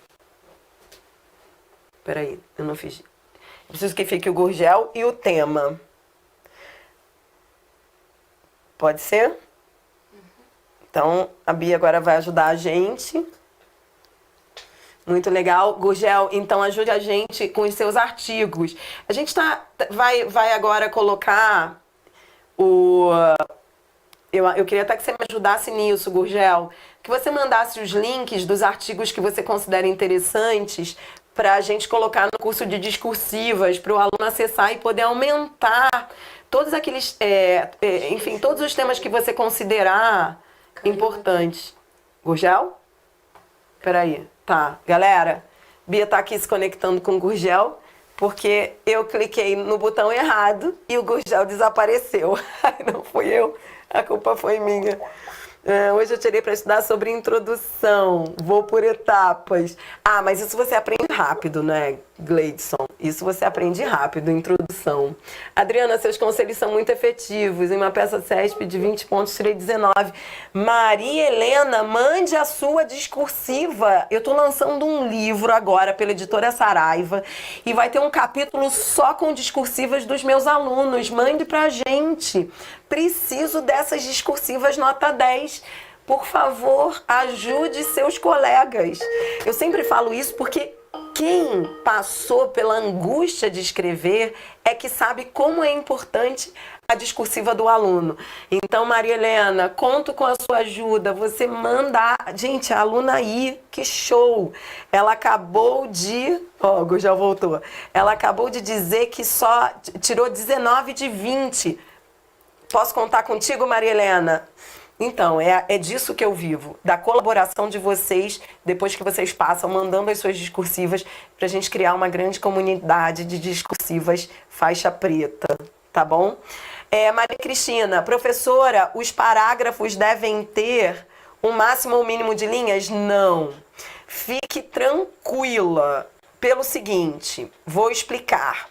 Peraí, eu não fiz. Eu preciso que fique o Gurgel e o tema. Pode ser? Então, a Bia agora vai ajudar a gente. Muito legal. Gurgel, então ajude a gente com os seus artigos. A gente vai agora colocar eu queria até que você me ajudasse nisso, Gurgel. Que você mandasse os links dos artigos que você considera interessantes para a gente colocar no curso de discursivas, para o aluno acessar e poder aumentar todos aqueles... enfim, todos os temas que você considerar importantes. Gurgel? Peraí. Tá, galera. Bia tá aqui se conectando com o Gurgel, porque eu cliquei no botão errado e o Gurgel desapareceu. Não fui eu, a culpa foi minha. Hoje eu tirei para estudar sobre introdução, vou por etapas. Mas isso você aprende rápido, né, Gleidson? Isso você aprende rápido, introdução. Adriana, seus conselhos são muito efetivos. Em uma peça CESP de 20 pontos, tirei 19. Maria Helena, mande a sua discursiva. Eu tô lançando um livro agora pela editora Saraiva e vai ter um capítulo só com discursivas dos meus alunos. Mande pra gente. Preciso dessas discursivas nota 10. Por favor, ajude seus colegas. Eu sempre falo isso porque quem passou pela angústia de escrever é que sabe como é importante a discursiva do aluno. Então, Maria Helena, conto com a sua ajuda. Você manda... Gente, a aluna aí, que show! Ela acabou de... Ó, já voltou. Ela acabou de dizer que só tirou 19 de 20. Posso contar contigo, Maria Helena? Então, é disso que eu vivo, da colaboração de vocês, depois que vocês passam, mandando as suas discursivas, pra gente criar uma grande comunidade de discursivas faixa preta, tá bom? Maria Cristina, professora, os parágrafos devem ter um máximo ou mínimo de linhas? Não. Fique tranquila, pelo seguinte, vou explicar.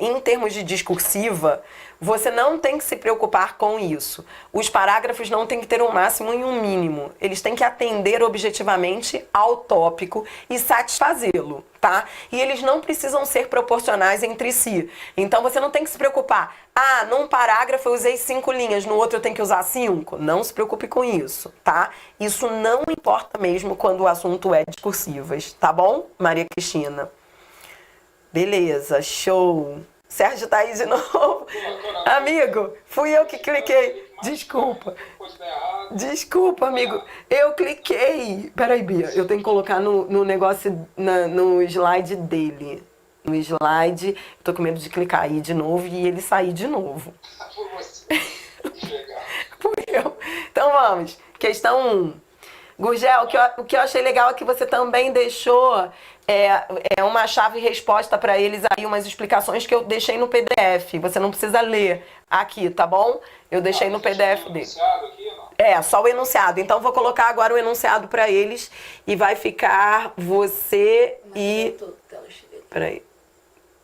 em termos de discursiva, você não tem que se preocupar com isso. Os parágrafos não têm que ter um máximo e um mínimo. Eles têm que atender objetivamente ao tópico e satisfazê-lo, tá? E eles não precisam ser proporcionais entre si. Então você não tem que se preocupar. Ah, num parágrafo eu usei 5 linhas, no outro eu tenho que usar 5. Não se preocupe com isso, tá? Isso não importa mesmo quando o assunto é discursivas, tá bom, Maria Cristina? Beleza, show. Sérgio tá aí de novo. Amigo, fui eu que cliquei. Desculpa. Desculpa, amigo. Eu cliquei. Peraí, Bia. Eu tenho que colocar no negócio, no slide dele. No slide. Eu tô com medo de clicar aí de novo e ele sair de novo. Por você. Legal. Fui eu. Então vamos. Questão 1. Gurgel, o que eu achei legal é que você também deixou uma chave resposta para eles aí, umas explicações que eu deixei no PDF. Você não precisa ler aqui, tá bom? Eu deixei no PDF dele. Aqui, não? Só o enunciado. Então vou colocar agora o enunciado para eles e vai ficar você e... Peraí.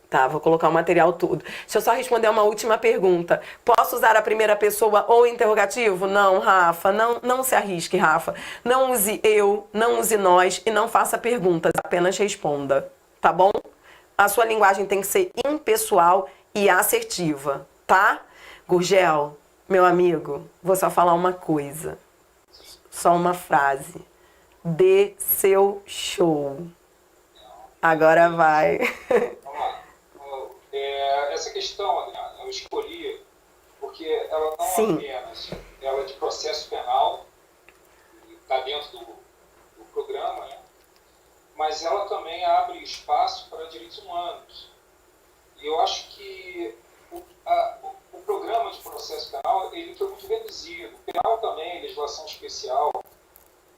Tá, vou colocar o material todo. Deixa eu só responder uma última pergunta. Posso usar a primeira pessoa ou interrogativo? Não, Rafa. Não se arrisque, Rafa. Não use eu, não use nós e não faça perguntas. Apenas responda. Tá bom? A sua linguagem tem que ser impessoal e assertiva. Tá? Gurgel, meu amigo, vou só falar uma coisa. Só uma frase. Dê seu show. Agora vai. Vamos lá. Essa questão, Adriana, eu escolhi porque ela não Sim. apenas ela é de processo penal, está dentro do programa, né? Mas ela também abre espaço para direitos humanos. E eu acho que o programa de processo penal ele foi muito reduzido. O penal também, legislação especial.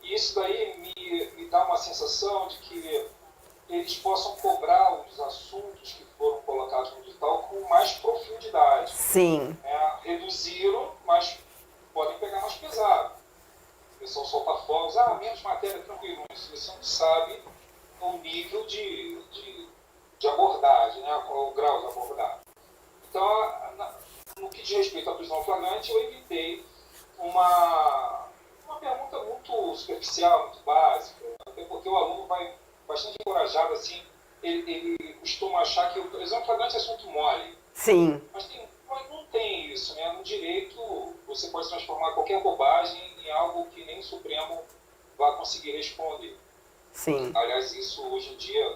E isso daí me dá uma sensação de que eles possam cobrar os assuntos que foram colocados no edital com mais profundidade. Sim. Reduziram, mas podem pegar mais pesado. O pessoal solta fogos, menos matéria, tranquilo. Isso você não sabe o nível de abordagem, né? O grau de abordagem. Então, no que diz respeito à prisão flagrante, eu evitei uma pergunta muito superficial, muito básica, até porque o aluno vai bastante encorajado, assim, ele costuma achar que o prisão flagrante é assunto mole. Sim. Mas não tem isso, né? No direito, você pode transformar qualquer bobagem em algo que nem o Supremo vai conseguir responder. Sim. Aliás, isso hoje em dia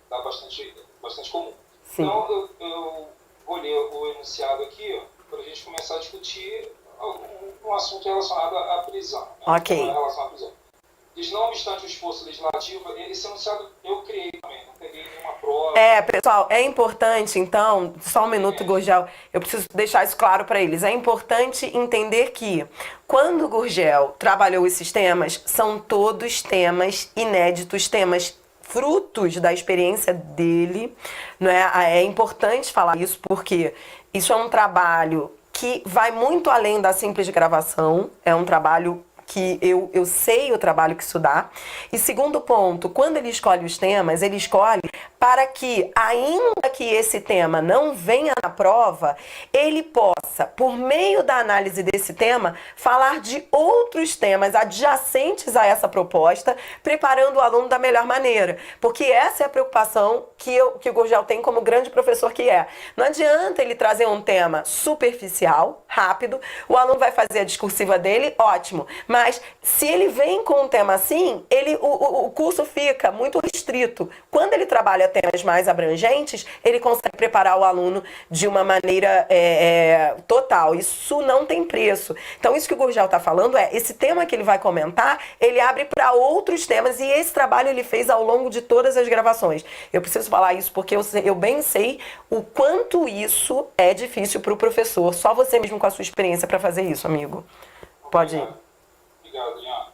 está bastante comum. Sim. Então, eu vou ler o enunciado aqui para a gente começar a discutir um assunto relacionado à prisão. Né? Ok. Relacionado à prisão. Diz, não obstante o esforço legislativo, esse enunciado eu criei também, não peguei nenhuma prova. Pessoal, é importante, então, só um minuto, Gurgel, eu preciso deixar isso claro para eles. É importante entender que, quando o Gurgel trabalhou esses temas, são todos temas inéditos, temas frutos da experiência dele, não é? É importante falar isso porque isso é um trabalho que vai muito além da simples gravação, é um trabalho que eu sei o trabalho que isso dá. E segundo ponto, quando ele escolhe os temas, ele escolhe para que, ainda que esse tema não venha na prova, ele possa, por meio da análise desse tema, falar de outros temas adjacentes a essa proposta, preparando o aluno da melhor maneira. Porque essa é a preocupação que o Gurgel tem como grande professor que é. Não adianta ele trazer um tema superficial, rápido, o aluno vai fazer a discursiva dele, ótimo. Mas se ele vem com um tema assim, o curso fica muito restrito. Quando ele trabalha temas mais abrangentes, ele consegue preparar o aluno de uma maneira total. Isso não tem preço. Então, isso que o Gurgel está falando esse tema que ele vai comentar, ele abre para outros temas e esse trabalho ele fez ao longo de todas as gravações. Eu preciso falar isso porque eu bem sei o quanto isso é difícil para o professor. Só você mesmo com a sua experiência para fazer isso, amigo. Pode ir. Obrigado, Adriano.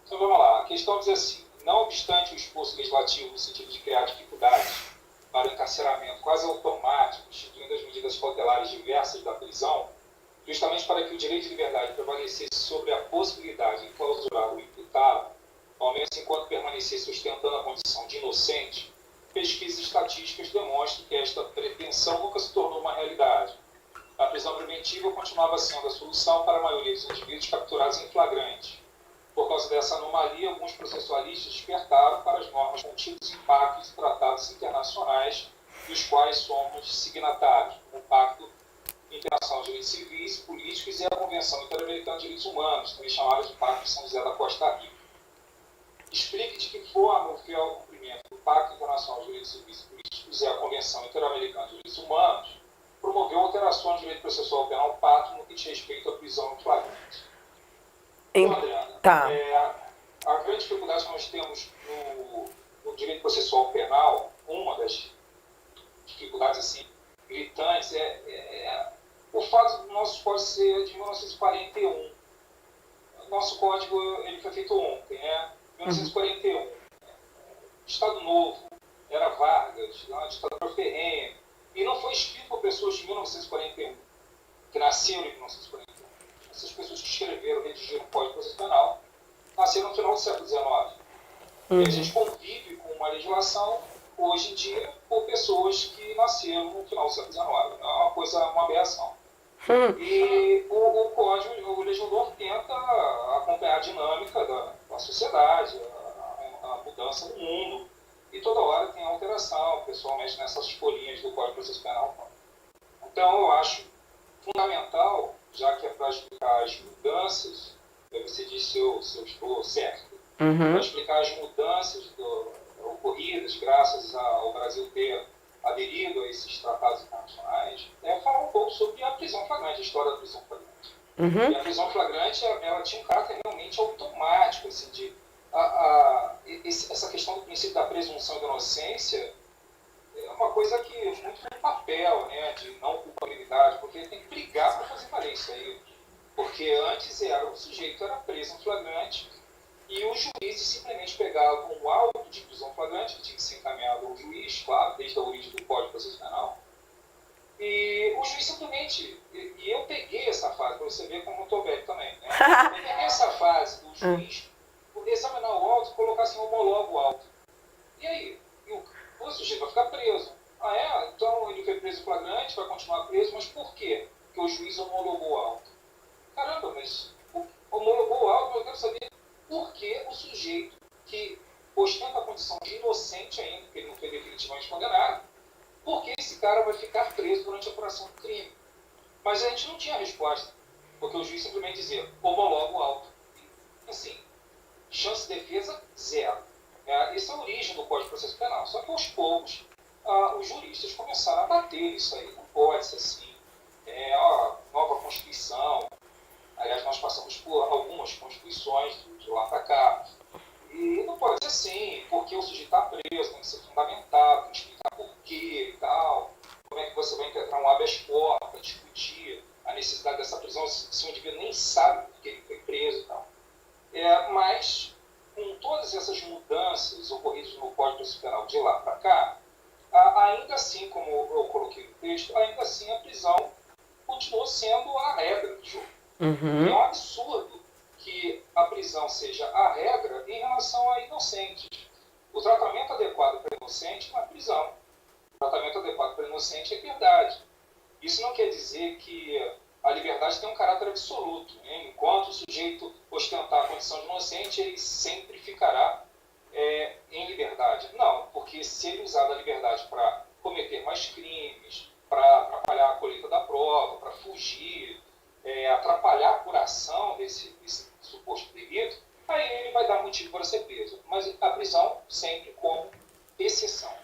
Então vamos lá. A questão diz assim: não obstante o esforço legislativo no sentido de criar dificuldades para o encarceramento quase automático, instituindo as medidas cautelares diversas da prisão, justamente para que o direito de liberdade prevalecesse sobre a possibilidade de clausurar o imputado, ao menos enquanto permanecesse ostentando a condição de inocente, pesquisas estatísticas demonstram que esta pretensão nunca se tornou uma realidade. A prisão preventiva continuava sendo a solução para a maioria dos indivíduos capturados em flagrante. Por causa dessa anomalia, alguns processualistas despertaram para as normas contidas em pactos e tratados internacionais, dos quais somos signatários, como o Pacto Internacional de Direitos Civis, Políticos e a Convenção Interamericana de Direitos Humanos, também chamada de Pacto de São José da Costa Rica. Explique de que forma o fiel cumprimento do Pacto Internacional de Direitos Civis e Políticos e a Convenção Interamericana de Direitos Humanos promoveu alterações do direito processual penal pátrio no que diz respeito à prisão em flagrante. Então, Adriana, Tá. A grande dificuldade que nós temos no direito processual penal, uma das dificuldades assim, gritantes, é o fato do nosso código ser de 1941. O nosso código ele foi feito ontem, né? 1941. Estado Novo, era Vargas, a ditadura ferrenha, e não foi escrito por pessoas de 1941, que nasceram em 1941. Essas pessoas que escreveram, redigiram o Código de Processo Penal, nasceram no final do século XIX. E a gente convive com uma legislação, hoje em dia, por pessoas que nasceram no final do século XIX. É uma coisa, uma aberração. E o Código, o legislador tenta acompanhar a dinâmica da sociedade, a mudança do mundo. E toda hora tem alteração, o pessoal mexe nessas folhinhas do Código de Processo Penal. Então, eu acho fundamental, já que é para explicar as mudanças, você disse se eu estou certo, para explicar as mudanças ocorridas graças ao Brasil ter aderido a esses tratados internacionais, falar um pouco sobre a prisão flagrante, a história da prisão flagrante. E a prisão flagrante, ela tinha um caráter realmente automático, assim, essa questão do princípio da presunção de inocência é uma coisa que muito no papel, né, de não culpabilidade, porque ele tem que brigar para fazer valer isso aí. Porque antes o sujeito era preso em flagrante e os juízes simplesmente pegavam o auto de prisão flagrante, que tinha que ser encaminhado ao juiz, claro, desde a origem do Código de Processo Penal. E o juiz simplesmente, e eu peguei essa fase, para você ver como eu estou velho também, né? Eu peguei essa fase do juiz examinar o auto e colocar assim, homologo o auto. E aí? O sujeito vai ficar preso. Então ele foi preso em flagrante, vai continuar preso, mas por quê? Porque o juiz homologou o auto. Caramba, mas homologou o auto, mas eu quero saber por que o sujeito que ostenta a condição de inocente ainda, porque ele não foi definitivamente condenado, por que esse cara vai ficar preso durante a apuração do crime? Mas a gente não tinha resposta, porque o juiz simplesmente dizia, homologa o auto. Assim, chance de defesa, zero. Essa é a origem do Código de Processo Penal. Só que aos poucos, os juristas começaram a bater isso aí. Não pode ser assim. Nova Constituição. Aliás, nós passamos por algumas constituições de lá para cá. E não pode ser assim, porque o sujeito está preso, tem que ser fundamentado, tem que explicar por quê e tal. Como é que você vai entrar um habeas corpus para discutir a necessidade dessa prisão, se o indivíduo nem sabe por que ele foi preso e tal. Mas, com todas essas mudanças ocorridas no Código de Processo Penal de lá para cá, ainda assim, como eu coloquei no texto, ainda assim a prisão continuou sendo a regra do jogo. E é um absurdo que a prisão seja a regra em relação a inocentes. O tratamento adequado para inocente não é prisão. O tratamento adequado para inocente é liberdade. Isso não quer dizer que a liberdade tem um caráter absoluto, né? Enquanto o sujeito ostentar a condição de inocente, ele sempre ficará em liberdade. Não, porque se ele usar da liberdade para cometer mais crimes, para atrapalhar a colheita da prova, para fugir, atrapalhar a apuração desse suposto delito, aí ele vai dar motivo para ser preso. Mas a prisão sempre como exceção.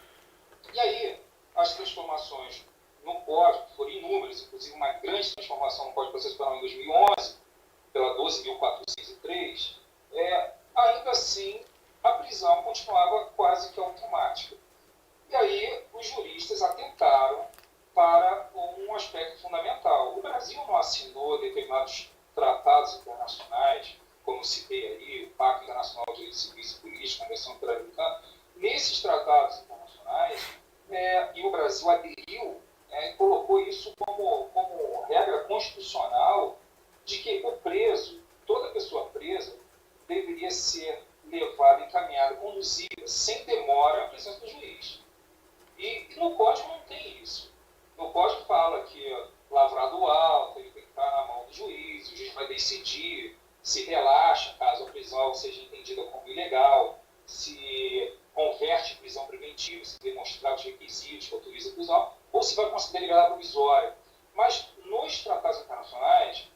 E aí, as transformações no Código foram inúmeras, inclusive uma grande transformação no Código de Processo Penal em 2011, pela 12.403, ainda assim a prisão continuava quase que automática. E aí os juristas atentaram para um aspecto fundamental. O Brasil não assinou determinados tratados internacionais, como citei aí, o Pacto Internacional de Direitos Civis e Políticos, a Convenção Interamericana. Nesses tratados internacionais, e o Brasil aderiu, e colocou isso como regra constitucional de que o preso, toda pessoa presa, deveria ser levada, encaminhada, conduzida, sem demora, à presença do juiz. E no código não tem isso. No código fala que lavrado alto, ele tem que estar na mão do juiz, o juiz vai decidir se relaxa caso a prisão seja entendida como ilegal, se converte em prisão preventiva, se demonstrar os requisitos que autoriza a prisão, ou se vai considerar liberdade provisória. Mas nos tratados internacionais,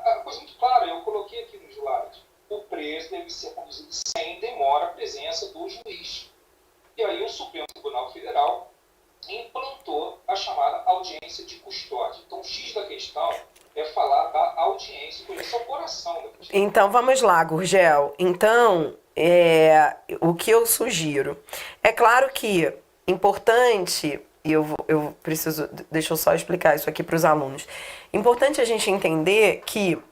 a coisa muito clara, eu coloquei aqui nos slides, o preso deve ser conduzido sem demora à presença do juiz. E aí o Supremo Tribunal Federal implantou a chamada audiência de custódia. Então o X da questão é falar da audiência, porque esse é o coração da questão. Então vamos lá, Gurgel. Então, o que eu sugiro? É claro que importante, e eu preciso, deixa eu só explicar isso aqui para os alunos. Importante a gente entender que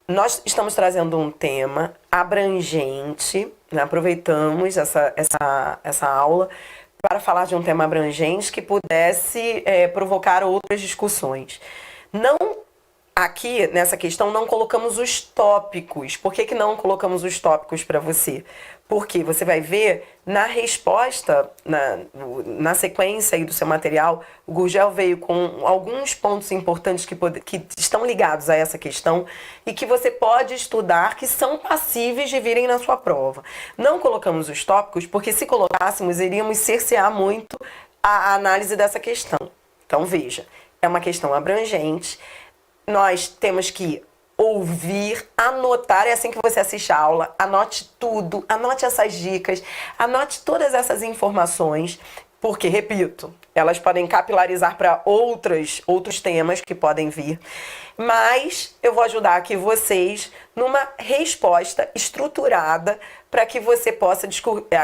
nós estamos trazendo um tema abrangente, né? Aproveitamos essa aula para falar de um tema abrangente que pudesse provocar outras discussões. Não, aqui nessa questão não colocamos os tópicos. Por que não colocamos os tópicos para você? Porque você vai ver na resposta, na sequência aí do seu material, o Gurgel veio com alguns pontos importantes que estão ligados a essa questão e que você pode estudar, que são passíveis de virem na sua prova. Não colocamos os tópicos porque se colocássemos, iríamos cercear muito a análise dessa questão. Então veja, é uma questão abrangente, nós temos que ouvir, anotar, é assim que você assiste a aula, anote tudo, anote essas dicas, anote todas essas informações, porque, repito, elas podem capilarizar para outros temas que podem vir, mas eu vou ajudar aqui vocês numa resposta estruturada para que você possa,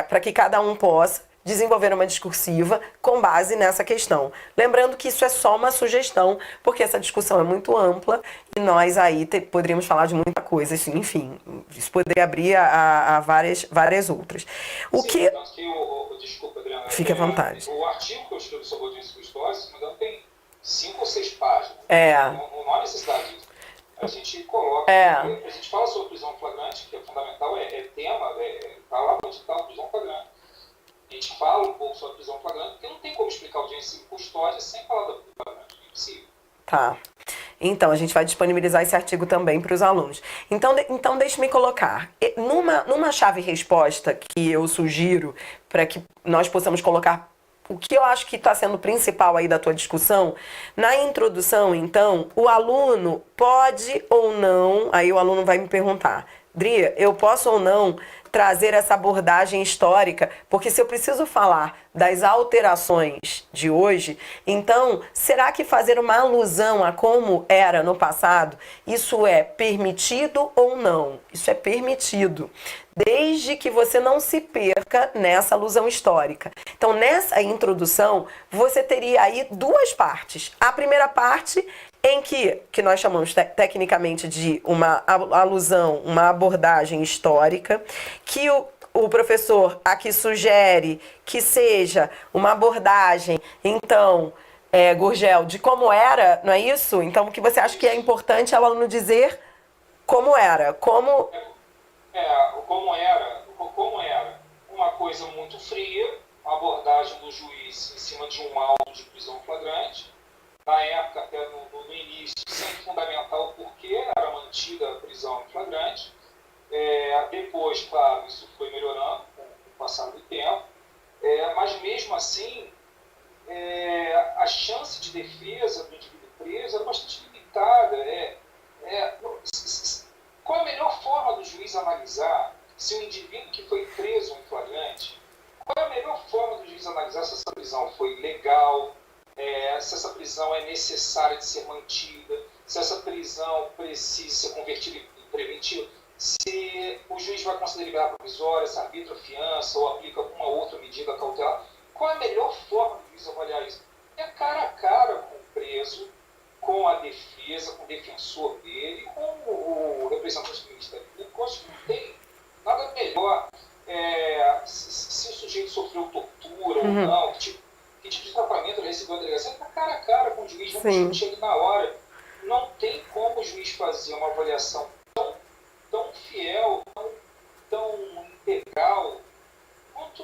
para que cada um possa desenvolver uma discursiva com base nessa questão. Lembrando que isso é só uma sugestão, porque essa discussão é muito ampla e nós aí poderíamos falar de muita coisa, assim, enfim, isso poderia abrir a várias outras. Desculpa, Adriana. Fique à vontade. O artigo que eu escrevi sobre audiência custódia, se não me engano, tem 5 ou 6 páginas. Não há necessidade disso. A gente coloca, a gente fala sobre prisão flagrante, que é fundamental, tema, está lá onde está a prisão flagrante. A gente fala um pouco sobre a prisão flagrante, porque não tem como explicar a audiência em custódia sem falar da prisão flagrante. É impossível. Tá. Então, a gente vai disponibilizar esse artigo também para os alunos. Então deixe-me colocar. Numa chave resposta que eu sugiro para que nós possamos colocar o que eu acho que está sendo principal aí da tua discussão, na introdução, então, o aluno pode ou não, aí o aluno vai me perguntar, Dria, eu posso ou não trazer essa abordagem histórica, porque se eu preciso falar das alterações de hoje, então, será que fazer uma alusão a como era no passado, isso é permitido ou não? Isso é permitido, desde que você não se perca nessa alusão histórica. Então, nessa introdução, você teria aí duas partes. A primeira parte em que nós chamamos tecnicamente de uma alusão, uma abordagem histórica, que o professor aqui sugere que seja uma abordagem, então, Gurgel, de como era, não é isso? Então, o que você acha que é importante é o aluno dizer como era, como era uma coisa muito fria, a abordagem do juiz em cima de um auto de prisão flagrante, na época, até no início, sem fundamentar o porquê era mantida a prisão em flagrante. Depois, claro, isso foi melhorando com o passar do tempo, mas mesmo assim, a chance de defesa do indivíduo preso era bastante limitada. Qual é a melhor forma do juiz analisar se o indivíduo que foi preso em flagrante, qual é a melhor forma do juiz analisar se essa prisão foi legal, se essa prisão é necessária de ser mantida, se essa prisão precisa ser convertida em preventiva, se o juiz vai considerar liberdade provisória, se arbitra fiança ou aplica alguma outra medida cautelar. Qual é a melhor forma do juiz avaliar isso? É cara a cara com o preso, com a defesa, com o defensor dele, com o representante do Ministério Público. Eu acho que não tem nada melhor. Se o sujeito sofreu tortura ou não, que tipo de tratamento ele recebeu na delegacia, está cara a cara com o juiz, não discute na hora. Não tem como o juiz fazer uma avaliação tão fiel, tão integral, quanto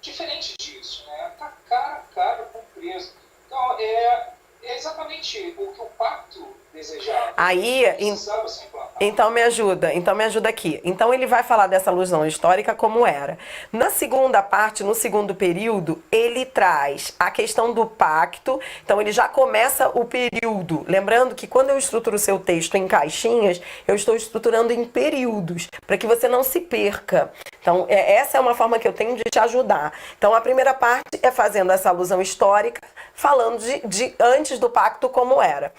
de diferente disso, né? Está cara a cara com o preso. Então, é exatamente o que o pacto desejava. Aí, Precisava ser implantado. então me ajuda aqui. Então ele vai falar dessa alusão histórica como era. Na segunda parte, no segundo período, ele traz a questão do pacto. Então ele já começa o período. Lembrando que quando eu estruturo o seu texto em caixinhas, eu estou estruturando em períodos, para que você não se perca. Então essa é uma forma que eu tenho de te ajudar. Então a primeira parte é fazendo essa alusão histórica, falando de antes do pacto como era.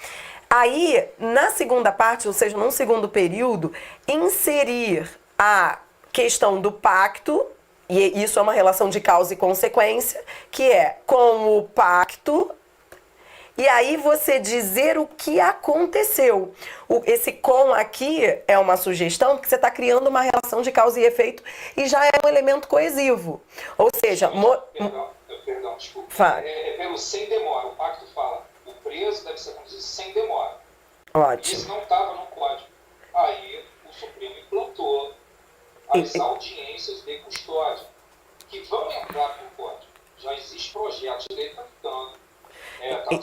Aí, na segunda parte, ou seja, num segundo período, inserir a questão do pacto, e isso é uma relação de causa e consequência, que é com o pacto, e aí você dizer o que aconteceu. Esse com aqui é uma sugestão, porque você está criando uma relação de causa e efeito, e já é um elemento coesivo. Ou seja... Perdão, desculpa. Fala. É pelo sem demora. O pacto fala o preso deve ser conduzido sem demora. Ótimo. Isso não estava no código. Aí o Supremo implantou as audiências de custódia, que vão entrar no código. Já existe projeto de lei tramitando.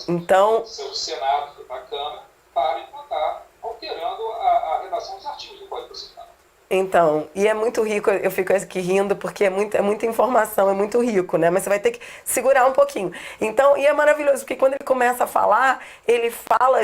Então, do Senado, da Câmara, para implantar, alterando a redação dos artigos do Código Processual. Então, e é muito rico, eu fico aqui rindo porque é muita informação, é muito rico, né? Mas você vai ter que segurar um pouquinho. Então, e é maravilhoso, porque quando ele começa a falar, ele fala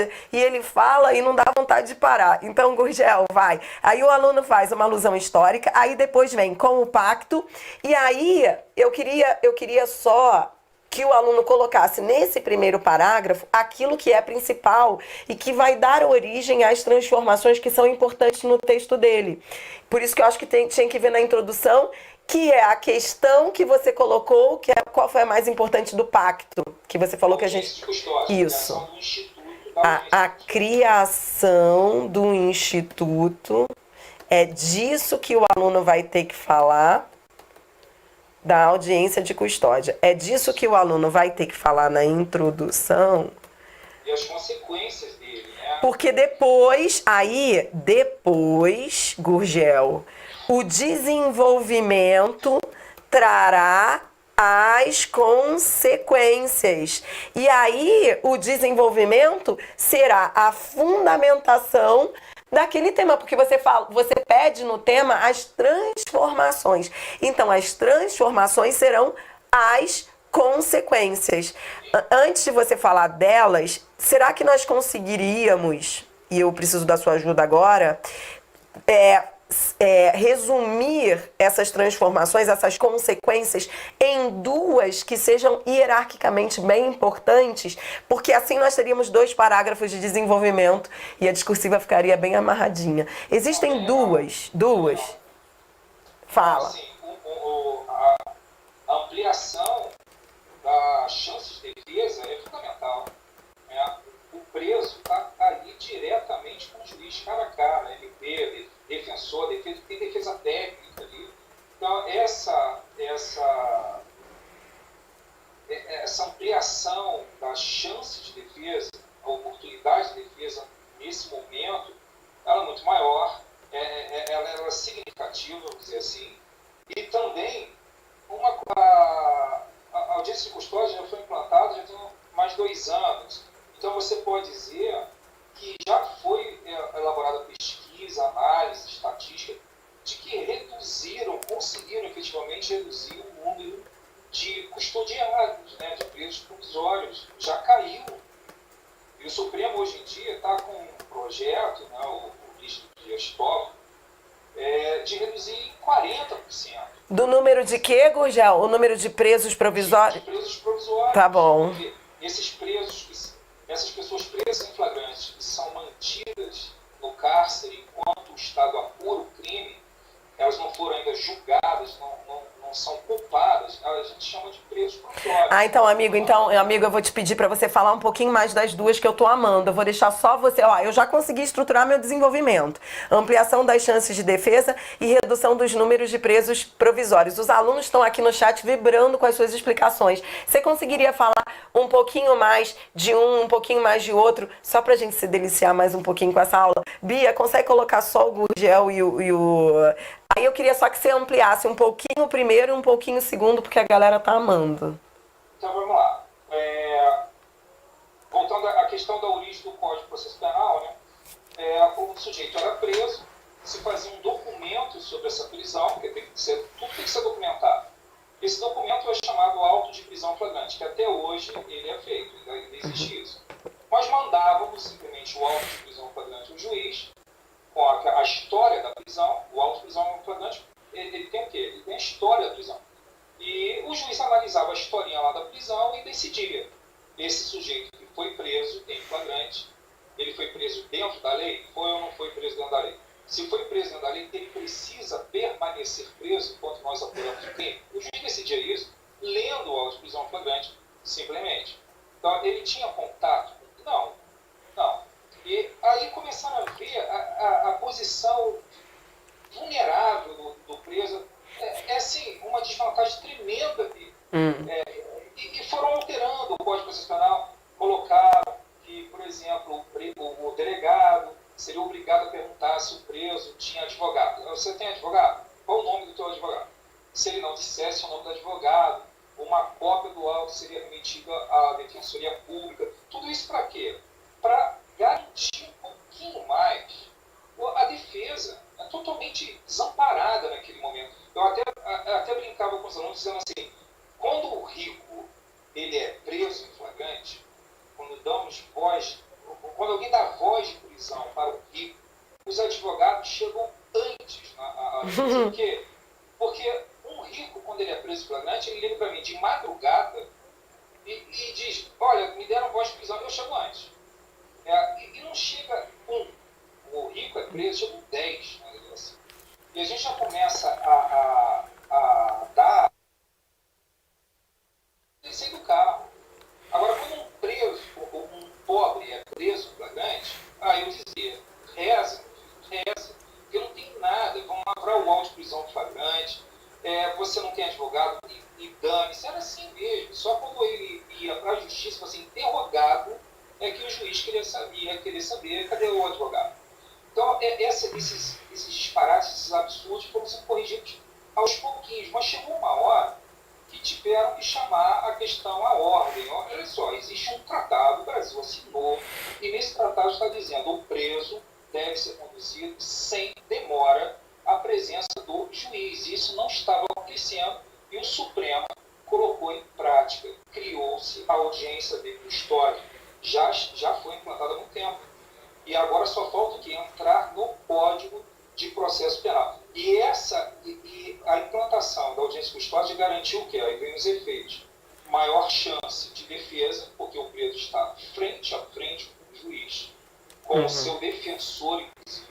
e não dá vontade de parar. Então, Gurgel, vai. Aí o aluno faz uma alusão histórica, aí depois vem com o pacto, e aí eu queria só que o aluno colocasse nesse primeiro parágrafo aquilo que é principal e que vai dar origem às transformações que são importantes no texto dele. Por isso que eu acho que tinha que ver na introdução, que é a questão que você colocou, que é qual foi a mais importante do pacto, que você falou que a gente... Isso. A criação do instituto, é disso que o aluno vai ter que falar, da audiência de custódia. É disso que o aluno vai ter que falar na introdução. E as consequências dele, né? Porque depois, Gurgel, o desenvolvimento trará as consequências. E aí, o desenvolvimento será a fundamentação daquele tema, porque você pede no tema as transformações. Então, as transformações serão as consequências. Antes de você falar delas, será que nós conseguiríamos, e eu preciso da sua ajuda agora, resumir essas transformações, essas consequências em duas que sejam hierarquicamente bem importantes, porque assim nós teríamos 2 parágrafos de desenvolvimento e a discursiva ficaria bem amarradinha. Existem duas. Fala. Assim, a ampliação da chance de defesa é fundamental. Né? O preso está ali diretamente com o juiz, cara a cara, MP, defensor, tem defesa técnica ali. Então, essa ampliação da chance de defesa, a oportunidade de defesa nesse momento, ela é muito maior, ela é significativa, vamos dizer assim. E também, a audiência de custódia já foi implantada já tem mais de 2 anos. Então, você pode dizer que já foi elaborada pesquisa, análise, estatística, de que conseguiram efetivamente reduzir o número de custodiados, né, de presos provisórios. Já caiu. E o Supremo, hoje em dia, está com um projeto, né, o ministro Dias Toffoli, de reduzir em 40%. Do número de quê, Gurgel? O número de presos provisórios? De presos provisórios. Tá bom. Porque essas pessoas presas em flagrantes que são mantidas no cárcere enquanto o Estado apura o crime, elas não foram ainda julgadas, não são culpadas, a gente chama de presos provisórios. Então, amigo, eu vou te pedir para você falar um pouquinho mais das duas que eu tô amando. Eu vou deixar só você, eu já consegui estruturar meu desenvolvimento. Ampliação das chances de defesa e redução dos números de presos provisórios. Os alunos estão aqui no chat vibrando com as suas explicações. Você conseguiria falar um pouquinho mais de um pouquinho mais de outro, só pra gente se deliciar mais um pouquinho com essa aula? Bia, consegue colocar só o Gurgel e o... Aí eu queria só que você ampliasse um pouquinho o primeiro e um pouquinho o segundo, porque a galera tá amando. Então vamos lá. Voltando à questão da origem do Código de Processo Penal, né? O sujeito era preso, se fazia um documento sobre essa prisão, porque tudo tem que ser documentado. Esse documento é chamado auto de prisão flagrante, que até hoje ele é feito, ainda existe isso. Nós mandávamos simplesmente o auto de prisão flagrante ao juiz, com a história da prisão. O auto de prisão flagrante, ele tem o quê? Ele tem a história da prisão. E o juiz analisava a historinha lá da prisão e decidia. Esse sujeito que foi preso em flagrante, ele foi preso dentro da lei? Foi ou não foi preso dentro da lei? Se foi preso dentro da lei, ele precisa permanecer preso enquanto nós apuramos o crime. O juiz decidia isso lendo o auto de prisão flagrante, simplesmente. Então, ele tinha contato? Não. E aí começaram a ver a posição vulnerável do preso. Assim, uma desvantagem tremenda dele. E foram alterando o Código de Processo Penal, colocaram que, por exemplo, o delegado seria obrigado a perguntar se o preso tinha advogado. Você tem advogado? Qual o nome do teu advogado? Se ele não dissesse o nome do advogado, uma cópia do auto seria remetida à Defensoria Pública. Tudo isso para quê? Para garantir um pouquinho mais. A defesa é totalmente desamparada naquele momento. Eu até brincava com os alunos dizendo assim, quando o rico ele é preso em flagrante, quando alguém dá voz de prisão para o rico, os advogados chegam antes. Por quê? Porque um rico, quando ele é preso em flagrante, ele liga para mim de madrugada e diz, olha, me deram voz de prisão, eu chego antes. E não chega um. O rico é preso, chega um 10. Assim. E a gente já começa a dar descer do carro. Agora, quando um pobre é preso em flagrante, eu dizia, reza, porque não tem nada, vão lavrar o auto de prisão flagrante, você não tem advogado e dane-se, era assim mesmo. Só quando ele ia para a justiça, fosse interrogado, que o juiz queria saber cadê o advogado. Então, esses disparates, esses absurdos foram sendo corrigidos aos pouquinhos, mas chegou uma hora que tiveram que chamar a questão à ordem. Olha só, existe um tratado, o Brasil assinou, e nesse tratado está dizendo o preso deve ser conduzido sem demora à presença do juiz. Isso não estava acontecendo e o Supremo colocou em prática, criou-se a audiência de custódia. Já foi implantada há muito tempo. E agora só falta o quê? Entrar no Código de Processo Penal. E a implantação da audiência de custódia garantiu o quê? Aí vem os efeitos. Maior chance de defesa, porque o preso está frente a frente com o juiz, com o seu defensor, inclusive.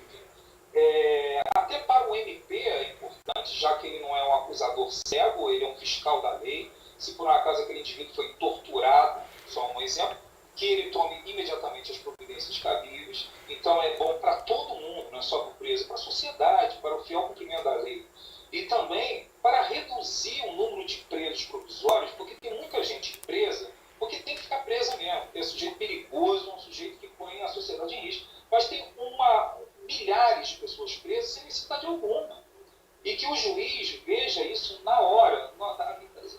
Até para o MP é importante, já que ele não é um acusador cego, ele é um fiscal da lei. Se por um acaso aquele indivíduo foi torturado, só um exemplo, que ele tome imediatamente as providências cabíveis. Então é bom para todo mundo, não é só para o preso, para a sociedade, para o fiel cumprimento da lei. E também para reduzir o número de presos provisórios, porque tem muita gente presa, porque tem que ficar presa mesmo. É um sujeito perigoso, um sujeito que põe a sociedade em risco. Mas tem milhares de pessoas presas sem necessidade alguma. E que o juiz veja isso na hora,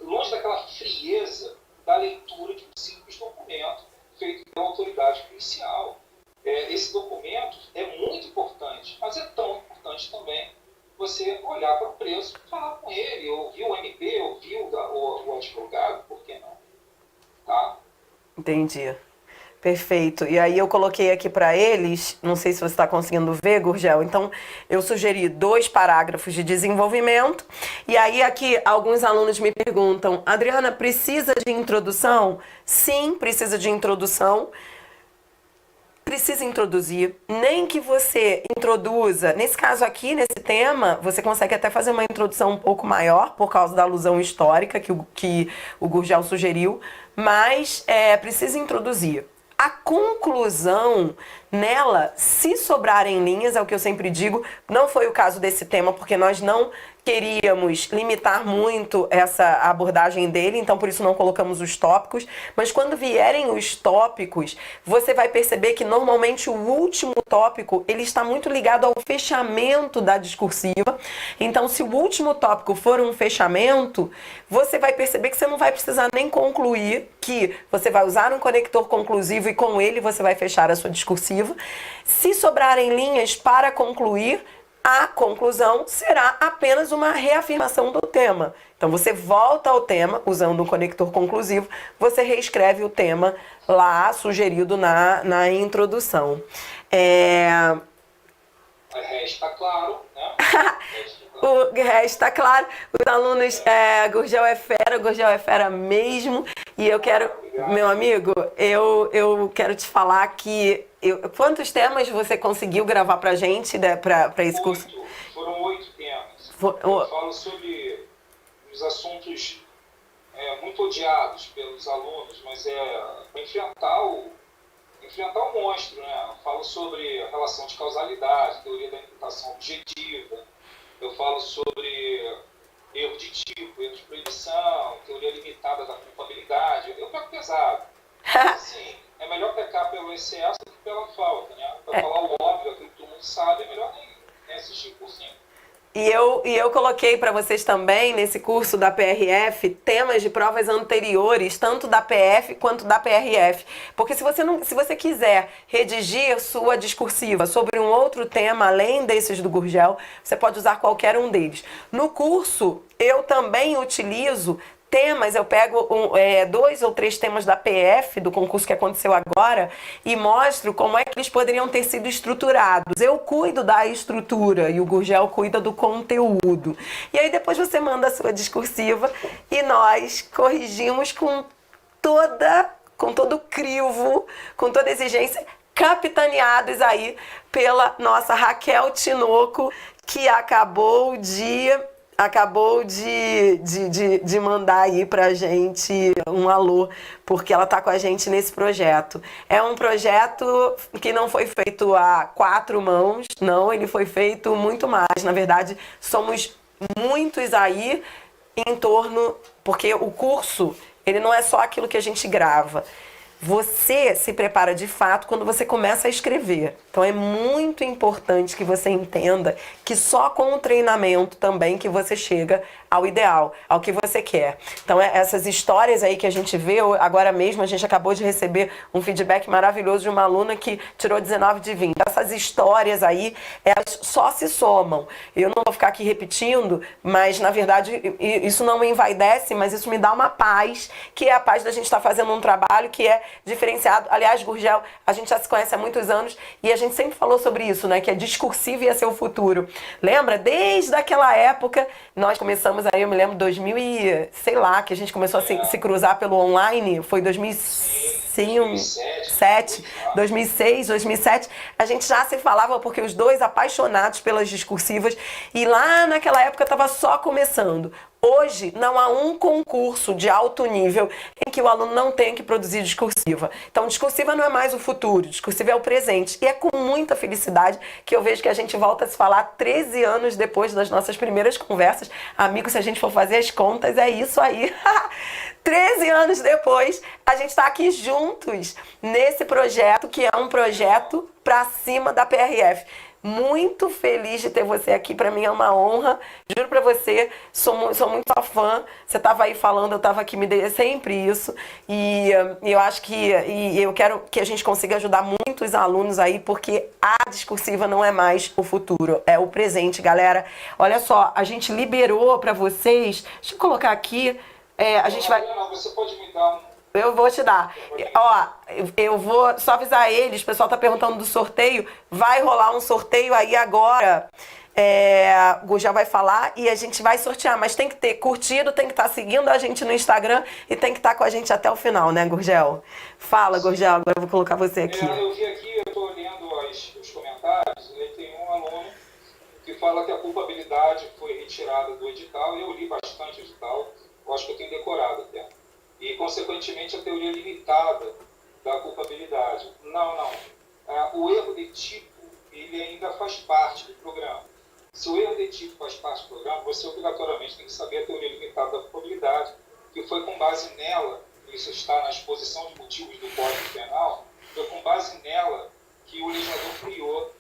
longe daquela frieza da leitura de um simples documento feito pela autoridade policial. Esse documento é muito importante, mas é tão importante também você olhar para o preso, falar com ele, ouvir o MP, ouvir o advogado, por que não? Tá? Entendi. Perfeito. E aí eu coloquei aqui para eles, não sei se você está conseguindo ver, Gurgel, então eu sugeri 2 parágrafos de desenvolvimento, e aí aqui alguns alunos me perguntam, Adriana, precisa de introdução? Sim, precisa de introdução. Precisa introduzir, nem que você introduza, nesse caso aqui, nesse tema, você consegue até fazer uma introdução um pouco maior, por causa da alusão histórica que o Gurgel sugeriu, mas precisa introduzir. A conclusão nela, se sobrarem linhas, é o que eu sempre digo, não foi o caso desse tema, porque nós não queríamos limitar muito essa abordagem dele, então por isso não colocamos os tópicos, mas quando vierem os tópicos, você vai perceber que normalmente o último tópico, ele está muito ligado ao fechamento da discursiva. Então, se o último tópico for um fechamento, você vai perceber que você não vai precisar nem concluir, que você vai usar um conector conclusivo e com ele você vai fechar a sua discursiva. Se sobrarem linhas para concluir, a conclusão será apenas uma reafirmação do tema. Então você volta ao tema usando um conector conclusivo, você reescreve o tema lá sugerido na introdução. Resta claro, né? O resto está claro. Os alunos, Gurgel é fera mesmo. E eu quero, meu amigo, eu quero te falar que quantos temas você conseguiu gravar pra gente, né, pra esse curso? Foram 8 temas. Eu falo sobre os assuntos muito odiados pelos alunos, mas para enfrentar o monstro, né? Eu falo sobre a relação de causalidade, teoria da imputação objetiva. Eu falo sobre erro de tipo, erro de proibição, teoria limitada da culpabilidade. Eu pego pesado. Assim, é melhor pecar pelo excesso do que pela falta, né? Para falar o óbvio, aquilo que todo mundo sabe, é melhor nem assistir por cima. E eu coloquei para vocês também, nesse curso da PRF, temas de provas anteriores, tanto da PF quanto da PRF. Porque se você quiser redigir sua discursiva sobre um outro tema, além desses do Gurgel, você pode usar qualquer um deles. No curso, eu também utilizo temas, eu pego 2 ou 3 temas da PF, do concurso que aconteceu agora, e mostro como é que eles poderiam ter sido estruturados. Eu cuido da estrutura e o Gurgel cuida do conteúdo. E aí depois você manda a sua discursiva e nós corrigimos com todo crivo, com toda exigência, capitaneados aí pela nossa Raquel Tinoco, que acabou de mandar aí pra gente um alô, porque ela tá com a gente nesse projeto. É um projeto que não foi feito a 4 mãos, não, ele foi feito muito mais. Na verdade, somos muitos aí em torno, porque o curso, ele não é só aquilo que a gente grava. Você se prepara de fato quando você começa a escrever. Então é muito importante que você entenda que só com o treinamento também que você chega ao ideal, ao que você quer. Então essas histórias aí que a gente vê, agora mesmo a gente acabou de receber um feedback maravilhoso de uma aluna que tirou 19 de 20. Essas histórias aí, elas só se somam. Eu não vou ficar aqui repetindo, mas na verdade isso não me envaidece, mas isso me dá uma paz, que é a paz da gente estar fazendo um trabalho que é diferenciado. Aliás, Gurgel, a gente já se conhece há muitos anos e a gente sempre falou sobre isso, né? Que é discursivo ia ser o futuro. Lembra? Desde aquela época, nós começamos aí, eu me lembro, 2000 e sei lá, que a gente começou a se cruzar pelo online, foi 2007, 2006, 2007, a gente já se falava porque os dois apaixonados pelas discursivas e lá naquela época estava só começando. Hoje não há um concurso de alto nível em que o aluno não tenha que produzir discursiva. Então, discursiva não é mais o futuro, discursiva é o presente. E é com muita felicidade que eu vejo que a gente volta a se falar 13 anos depois das nossas primeiras conversas. Amigos, se a gente for fazer as contas, é isso aí. 13 anos depois, a gente está aqui juntos nesse projeto, que é um projeto para cima da PRF. Muito feliz de ter você aqui, para mim é uma honra, juro para você, sou muito sua fã, você estava aí falando, eu estava aqui, me dei sempre isso, e eu acho que, eu quero que a gente consiga ajudar muitos alunos aí, porque a discursiva não é mais o futuro, é o presente, galera. Olha só, a gente liberou para vocês, deixa eu colocar aqui, a gente vai... Você pode me dar um... Eu vou te dar. Ó, eu vou só avisar eles, o pessoal tá perguntando do sorteio. Vai rolar um sorteio aí agora. O Gurgel vai falar e a gente vai sortear. Mas tem que ter curtido, tem que estar seguindo a gente no Instagram e tem que estar com a gente até o final, né, Gurgel? Fala, Gurgel, agora eu vou colocar você aqui. Eu vi aqui, eu tô lendo os comentários, e tem um aluno que fala que a culpabilidade foi retirada do edital. Eu li bastante o edital, eu acho que eu tenho decorado até. E, consequentemente, a teoria limitada da culpabilidade. Não. O erro de tipo, ele ainda faz parte do programa. Se o erro de tipo faz parte do programa, você obrigatoriamente tem que saber a teoria limitada da culpabilidade, que foi com base nela, isso está na exposição de motivos do Código Penal, foi com base nela que o legislador criou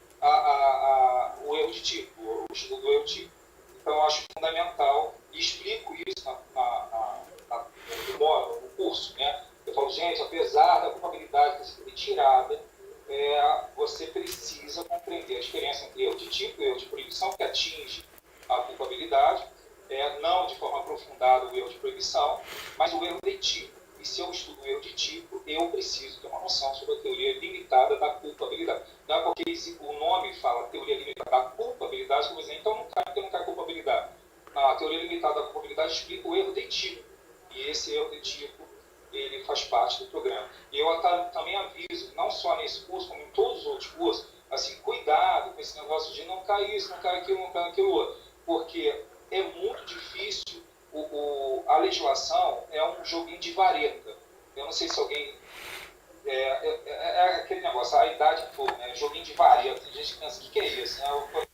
o erro de tipo, o estudo do erro de tipo. Então, eu acho fundamental, e explico isso no curso, né? Eu falo, gente, apesar da culpabilidade ter sido retirada, você precisa compreender a diferença entre erro de tipo e erro de proibição, que atinge a culpabilidade, não de forma aprofundada o erro de proibição, mas o erro de tipo. E se eu estudo o erro de tipo, eu preciso ter uma noção sobre a teoria limitada da culpabilidade. Não é porque o nome fala teoria limitada da culpabilidade, que eu vou dizer, então não cai porque não cai culpabilidade. Não, a teoria limitada da culpabilidade explica o erro de tipo. E esse erro de tipo, ele faz parte do programa. E eu também aviso, não só nesse curso, como em todos os outros cursos, assim, cuidado com esse negócio de não cair isso, não cair aquilo, não cair aquilo outro. Porque é muito difícil, a legislação é um joguinho de vareta. Eu não sei se alguém... É aquele negócio, a idade que for, né? Joguinho de vareta. Tem gente que pensa, o que é isso? Né?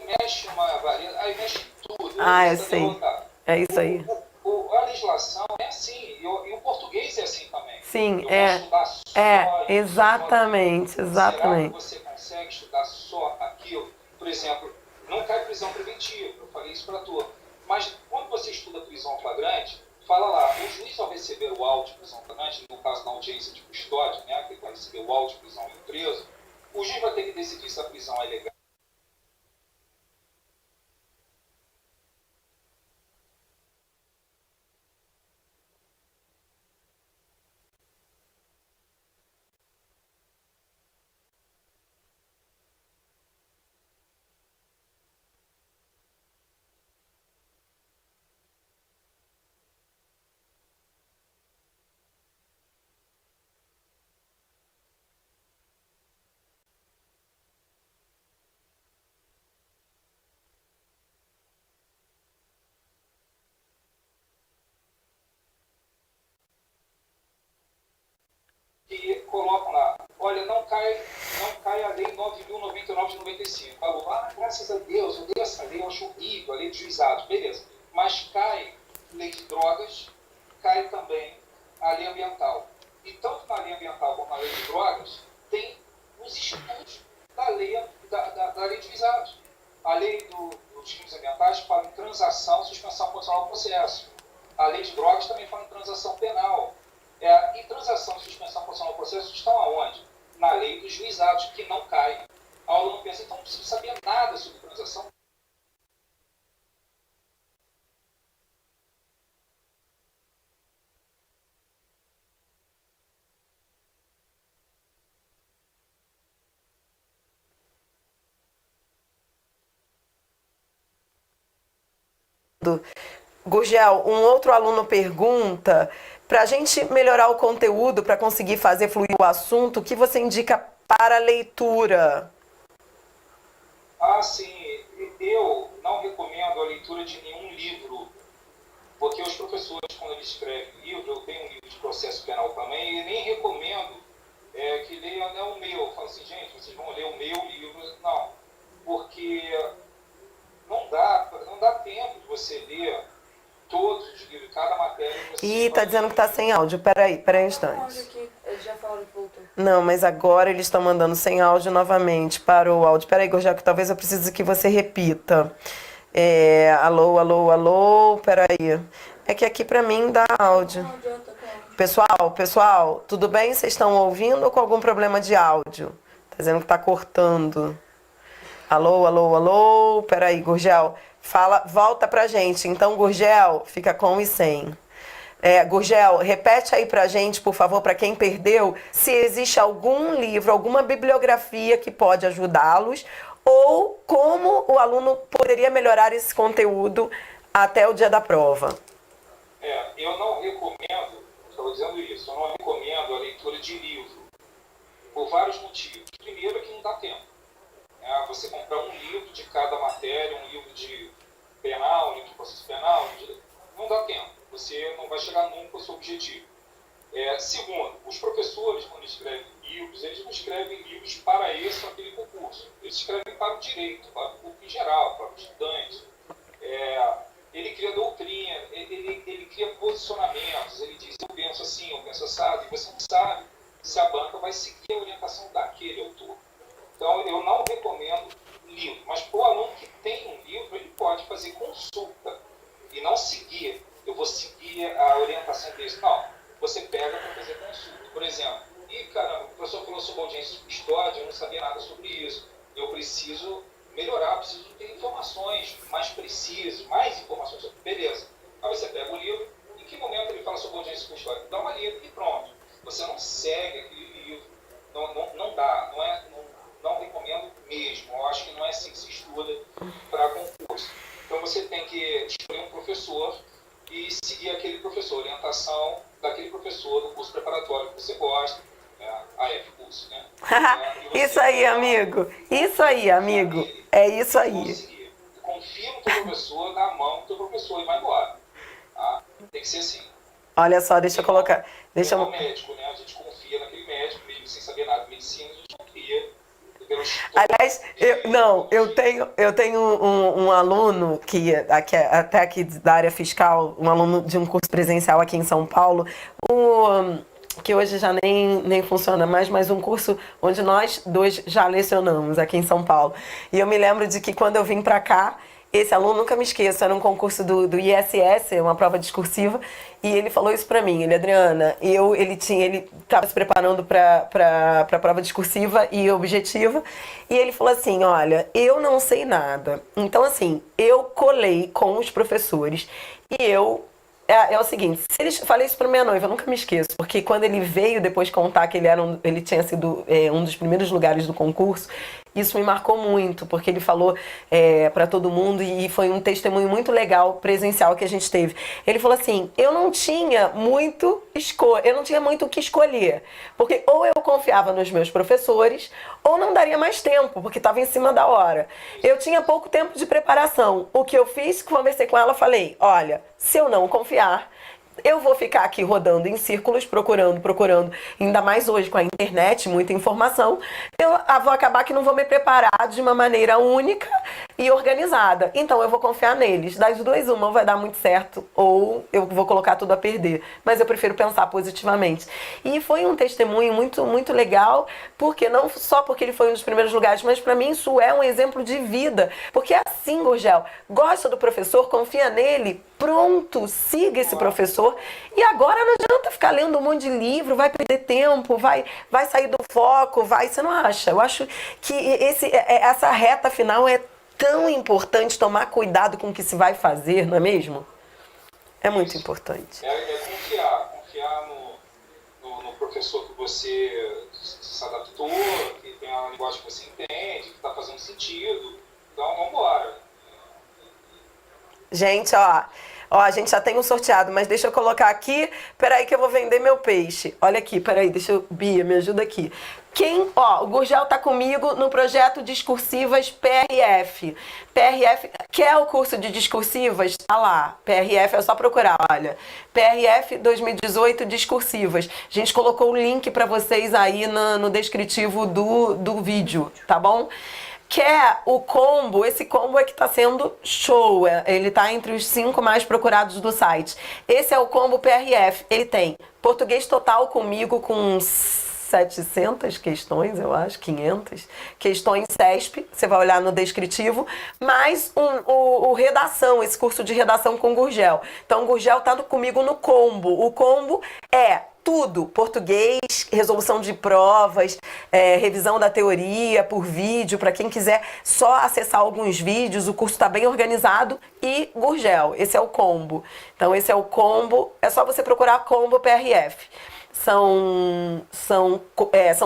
Mexe uma vareta, aí mexe tudo. Eu sei. É isso aí. A legislação é assim, e o português é assim também. Sim, eu posso estudar só exatamente. Será que você consegue estudar só aquilo? Por exemplo, não cai prisão preventiva, eu falei isso para a turma. Mas quando você estuda prisão flagrante, fala lá, o juiz ao receber o auto de prisão flagrante, no caso da audiência de custódia, né, que ele vai receber o auto de prisão do preso, o juiz vai ter que decidir se a prisão é legal. E colocam lá, olha, não cai a lei 9.099 de 95. Falou, graças a Deus, eu dei essa lei, eu acho horrível, a lei de juizados, beleza. Mas cai lei de drogas, cai também a lei ambiental. E tanto na lei ambiental como na lei de drogas, tem os estudos da lei de juizados. A lei dos crimes ambientais fala em transação, suspensão condicional do processo. A lei de drogas também fala em transação penal. E transação e suspensão condicional do processo estão aonde? Na lei dos juizados, que não cai. A aula não pensa, então não preciso saber nada sobre transação. Gurgel, um outro aluno pergunta, para a gente melhorar o conteúdo, para conseguir fazer fluir o assunto, o que você indica para leitura? Sim. Eu não recomendo a leitura de nenhum livro, porque os professores, quando eles escrevem livro, eu tenho um livro de processo penal também, e nem recomendo que leiam o meu. Eu falo assim, gente, vocês vão ler o meu livro. Não, porque não dá tempo de você ler todos os livros, cada matéria. Ih, tá dizendo que tá sem áudio. Peraí um instante. Eles já falaram que voltou. Não, mas agora eles estão mandando sem áudio novamente. Parou o áudio. Peraí, Gurgel, que talvez eu precise que você repita. Alô, peraí. É que aqui pra mim dá áudio. Não adianta, Pessoal, tudo bem? Vocês estão ouvindo ou com algum problema de áudio? Tá dizendo que tá cortando. Alô, peraí, Gurgel. Volta pra gente. Então, Gurgel, fica com e sem. Gurgel, repete aí pra gente, por favor, para quem perdeu, se existe algum livro, alguma bibliografia que pode ajudá-los ou como o aluno poderia melhorar esse conteúdo até o dia da prova. Eu não recomendo, estou dizendo isso, eu não recomendo a leitura de livro, por vários motivos. Primeiro é que não dá tempo. Você comprar um livro de cada matéria, um livro de penal, um livro de processo penal, não dá tempo. Você não vai chegar nunca ao seu objetivo. Segundo, os professores, quando escrevem livros, eles não escrevem livros para esse ou aquele concurso. Eles escrevem para o direito, para o público em geral, para o estudante. Ele cria doutrina, ele cria posicionamentos, ele diz, eu penso assim, eu penso assado, e você não sabe se a banca vai seguir a orientação daquele autor. Então, eu não recomendo livro, mas para o aluno que tem um livro, ele pode fazer consulta e não seguir, eu vou seguir a orientação desse. Não, você pega para fazer consulta. Por exemplo, caramba, o professor falou sobre audiência de custódia, eu não sabia nada sobre isso, eu preciso melhorar, preciso ter informações mais precisas, mais informações sobre. Beleza. Aí você pega o livro, em que momento ele fala sobre audiência de custódia? Dá uma lida e pronto. Você não segue aquele livro, não dá, não recomendo mesmo. Eu acho que não é assim que se estuda para concurso. Então você tem que escolher um professor e seguir aquele professor, orientação daquele professor do curso preparatório que você gosta, a F-Curso, né? Isso aí, amigo. Isso aí, amigo. É isso aí. Confia no teu professor, dá a mão no teu professor e vai embora. Tá? Tem que ser assim. Olha só, deixa eu colocar. Deixa eu... médico, né? A gente confia naquele médico, mesmo sem saber nada de medicina, a gente confia. Aliás, eu tenho um aluno que até aqui da área fiscal, um aluno de um curso presencial aqui em São Paulo, que hoje já nem funciona mais, mas um curso onde nós dois já lecionamos aqui em São Paulo. E eu me lembro de que quando eu vim para cá, esse aluno, nunca me esqueço, era um concurso do ISS, uma prova discursiva, e ele falou isso pra mim, Adriana, ele estava se preparando para a prova discursiva e objetiva, e ele falou assim, olha, eu não sei nada, então assim, eu colei com os professores, e é o seguinte, falei isso pra minha noiva, eu nunca me esqueço, porque quando ele veio depois contar que ele tinha sido um dos primeiros lugares do concurso, isso me marcou muito, porque ele falou pra todo mundo e foi um testemunho muito legal, presencial, que a gente teve. Ele falou assim, eu não tinha muito o que escolher, porque ou eu confiava nos meus professores, ou não daria mais tempo, porque estava em cima da hora. Eu tinha pouco tempo de preparação. O que eu fiz, conversei com ela, falei, olha, se eu não confiar, eu vou ficar aqui rodando em círculos, procurando, ainda mais hoje com a internet, muita informação, eu vou acabar que não vou me preparar de uma maneira única e organizada. Então eu vou confiar neles. Das duas, uma, ou vai dar muito certo, ou eu vou colocar tudo a perder. Mas eu prefiro pensar positivamente. E foi um testemunho muito, muito legal, porque não só porque ele foi um dos primeiros lugares, mas para mim isso é um exemplo de vida. Porque é assim, Gurgel, gosta do professor, confia nele, pronto, siga esse professor. E agora não adianta ficar lendo um monte de livro, vai perder tempo, vai sair do foco, você não acha? Eu acho que essa reta final é tão importante, tomar cuidado com o que se vai fazer, não é mesmo? É muito importante. Confiar no professor que você se adaptou, que tem uma linguagem que você entende, que está fazendo sentido. Então, vamos embora. Gente, a gente já tem um sorteado, mas deixa eu colocar aqui. Peraí que eu vou vender meu peixe. Olha aqui, peraí, Bia, me ajuda aqui. O Gurgel tá comigo no projeto Discursivas PRF. PRF, quer o curso de discursivas? Tá lá. PRF é só procurar, olha. PRF 2018 Discursivas. A gente colocou o link para vocês aí no descritivo do vídeo, tá bom? Quer o combo, esse combo é que tá sendo show, ele tá entre os 5 mais procurados do site. Esse é o combo PRF, ele tem português total comigo com 700 questões, eu acho, 500 questões CESP, você vai olhar no descritivo, mais o redação, esse curso de redação com Gurgel. Então o Gurgel tá comigo no combo, o combo é tudo, português, resolução de provas, revisão da teoria por vídeo, para quem quiser só acessar alguns vídeos, o curso está bem organizado, e Gurgel, esse é o combo. Então esse é o combo, é só você procurar combo PRF. São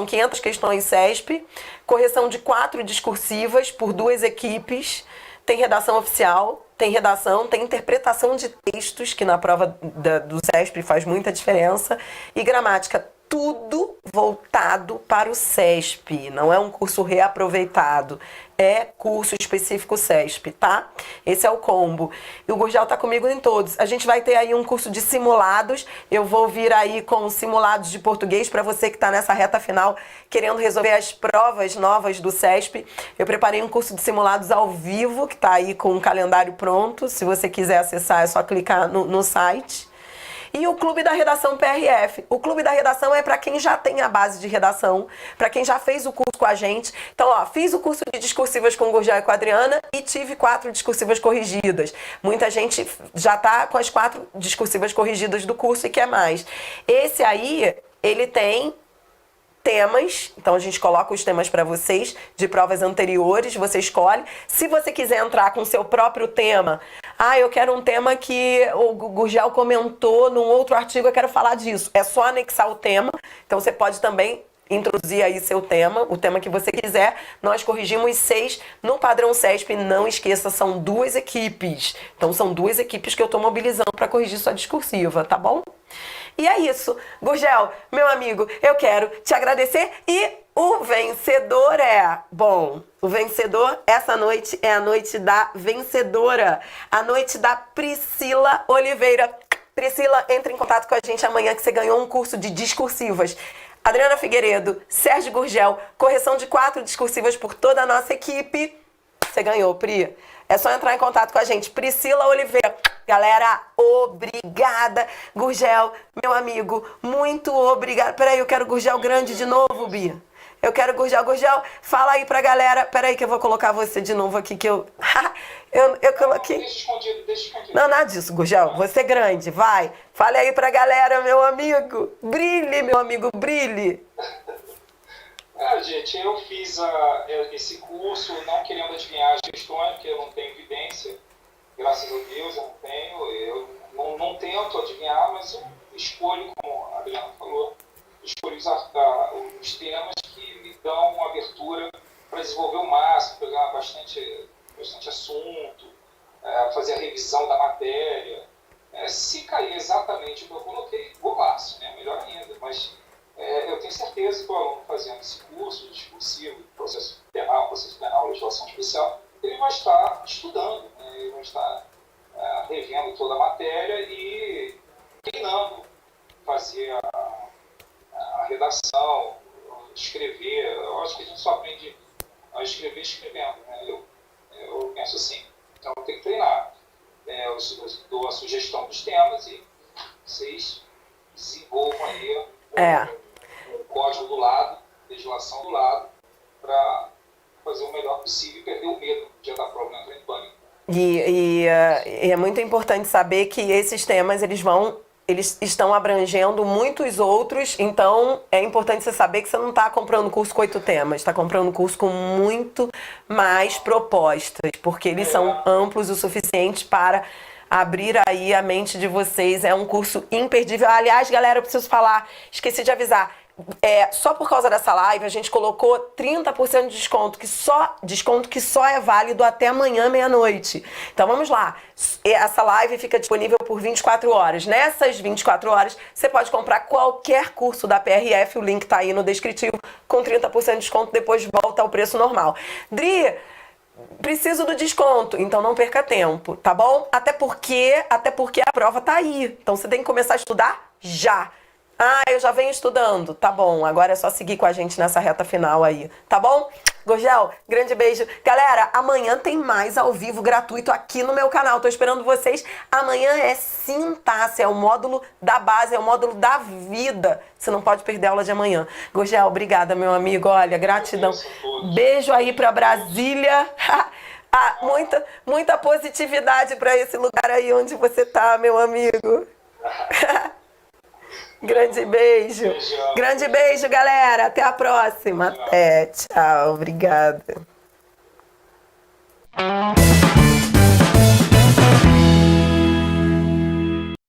500 questões CESP, correção de 4 discursivas por 2 equipes, tem redação oficial, tem interpretação de textos, que na prova do CESP faz muita diferença, e gramática tudo voltado para o CESP, não é um curso reaproveitado, é curso específico CESP, tá? Esse é o combo. E o Gurgel tá comigo em todos. A gente vai ter aí um curso de simulados, eu vou vir aí com simulados de português para você que tá nessa reta final querendo resolver as provas novas do CESP. Eu preparei um curso de simulados ao vivo, que tá aí com o calendário pronto, se você quiser acessar é só clicar no site. E o Clube da Redação PRF. O Clube da Redação é para quem já tem a base de redação, para quem já fez o curso com a gente. Então, ó, fiz o curso de discursivas com o Gurgel e com a Adriana e tive 4 discursivas corrigidas. Muita gente já tá com as 4 discursivas corrigidas do curso e quer mais. Esse aí, ele tem temas, então a gente coloca os temas para vocês de provas anteriores, você escolhe. Se você quiser entrar com o seu próprio tema, eu quero um tema que o Gurgel comentou num outro artigo, eu quero falar disso. É só anexar o tema, então você pode também introduzir aí seu tema, o tema que você quiser. Nós corrigimos 6 no padrão CESP, não esqueça, são 2 equipes. Então são 2 equipes que eu tô mobilizando para corrigir sua discursiva, tá bom? E é isso. Gurgel, meu amigo, eu quero te agradecer e o vencedor é... Bom, o vencedor, essa noite é a noite da vencedora. A noite da Priscila Oliveira. Priscila, entre em contato com a gente amanhã que você ganhou um curso de discursivas. Adriana Figueiredo, Sérgio Gurgel, correção de 4 discursivas por toda a nossa equipe. Você ganhou, Pri. É só entrar em contato com a gente. Priscila Oliveira. Galera, obrigada. Gurgel, meu amigo, muito obrigada. Peraí, eu quero Gurgel grande de novo, Bia. Eu quero Gurgel. Gurgel, fala aí pra galera. Peraí que eu vou colocar você de novo aqui que eu... eu coloquei... Deixa escondido, deixa escondido. Não, nada disso, Gurgel. Você é grande, vai. Fale aí pra galera, meu amigo. Brilhe, meu amigo, brilhe. Gente, eu fiz esse curso não querendo adivinhar as questões, porque eu não tenho evidência. Graças a Deus eu não tenho. Eu não tento adivinhar, mas eu escolho, como a Adriana falou, escolho os temas que me dão uma abertura para desenvolver o máximo, pegar bastante assunto, fazer a revisão da matéria. Se cair exatamente o que eu coloquei, golaço, né? Melhor ainda. Mas eu tenho certeza que o aluno fazendo esse curso discursivo, processo penal, legislação especial, ele vai estar estudando, né? Ele vai estar revendo toda a matéria e treinando, fazer a redação, escrever. Eu acho que a gente só aprende a escrever escrevendo, né? Eu penso assim. Então tem que treinar. Eu dou a sugestão dos temas e vocês desenvolvam aí um código do lado, legislação do lado, para fazer o melhor possível e perder o medo no dia da prova, não entrar em pânico. E é muito importante saber que esses temas, eles estão abrangendo muitos outros, então é importante você saber que você não está comprando curso com 8 temas, está comprando curso com muito mais propostas, porque eles são amplos o suficiente para abrir aí a mente de vocês. É um curso imperdível. Aliás, galera, eu preciso falar, esqueci de avisar, só por causa dessa live a gente colocou 30% de desconto que só é válido até amanhã meia-noite. Então vamos lá, essa live fica disponível por 24 horas. Nessas 24 horas você pode comprar qualquer curso da PRF, o link tá aí no descritivo, com 30% de desconto, depois volta ao preço normal. Dri, preciso do desconto, então não perca tempo, tá bom? Até porque a prova tá aí, então você tem que começar a estudar já. Eu já venho estudando. Tá bom, agora é só seguir com a gente nessa reta final aí, tá bom? Gurgel, grande beijo. Galera, amanhã tem mais ao vivo gratuito aqui no meu canal. Tô esperando vocês. Amanhã é Sintaxe, é o módulo da base, é o módulo da vida. Você não pode perder a aula de amanhã. Gurgel, obrigada, meu amigo. Olha, gratidão. Beijo aí pra Brasília. Muita positividade pra esse lugar aí onde você tá, meu amigo. Grande beijo. Beijão. Grande beijo, galera. Até a próxima. Até. Tchau. Obrigada.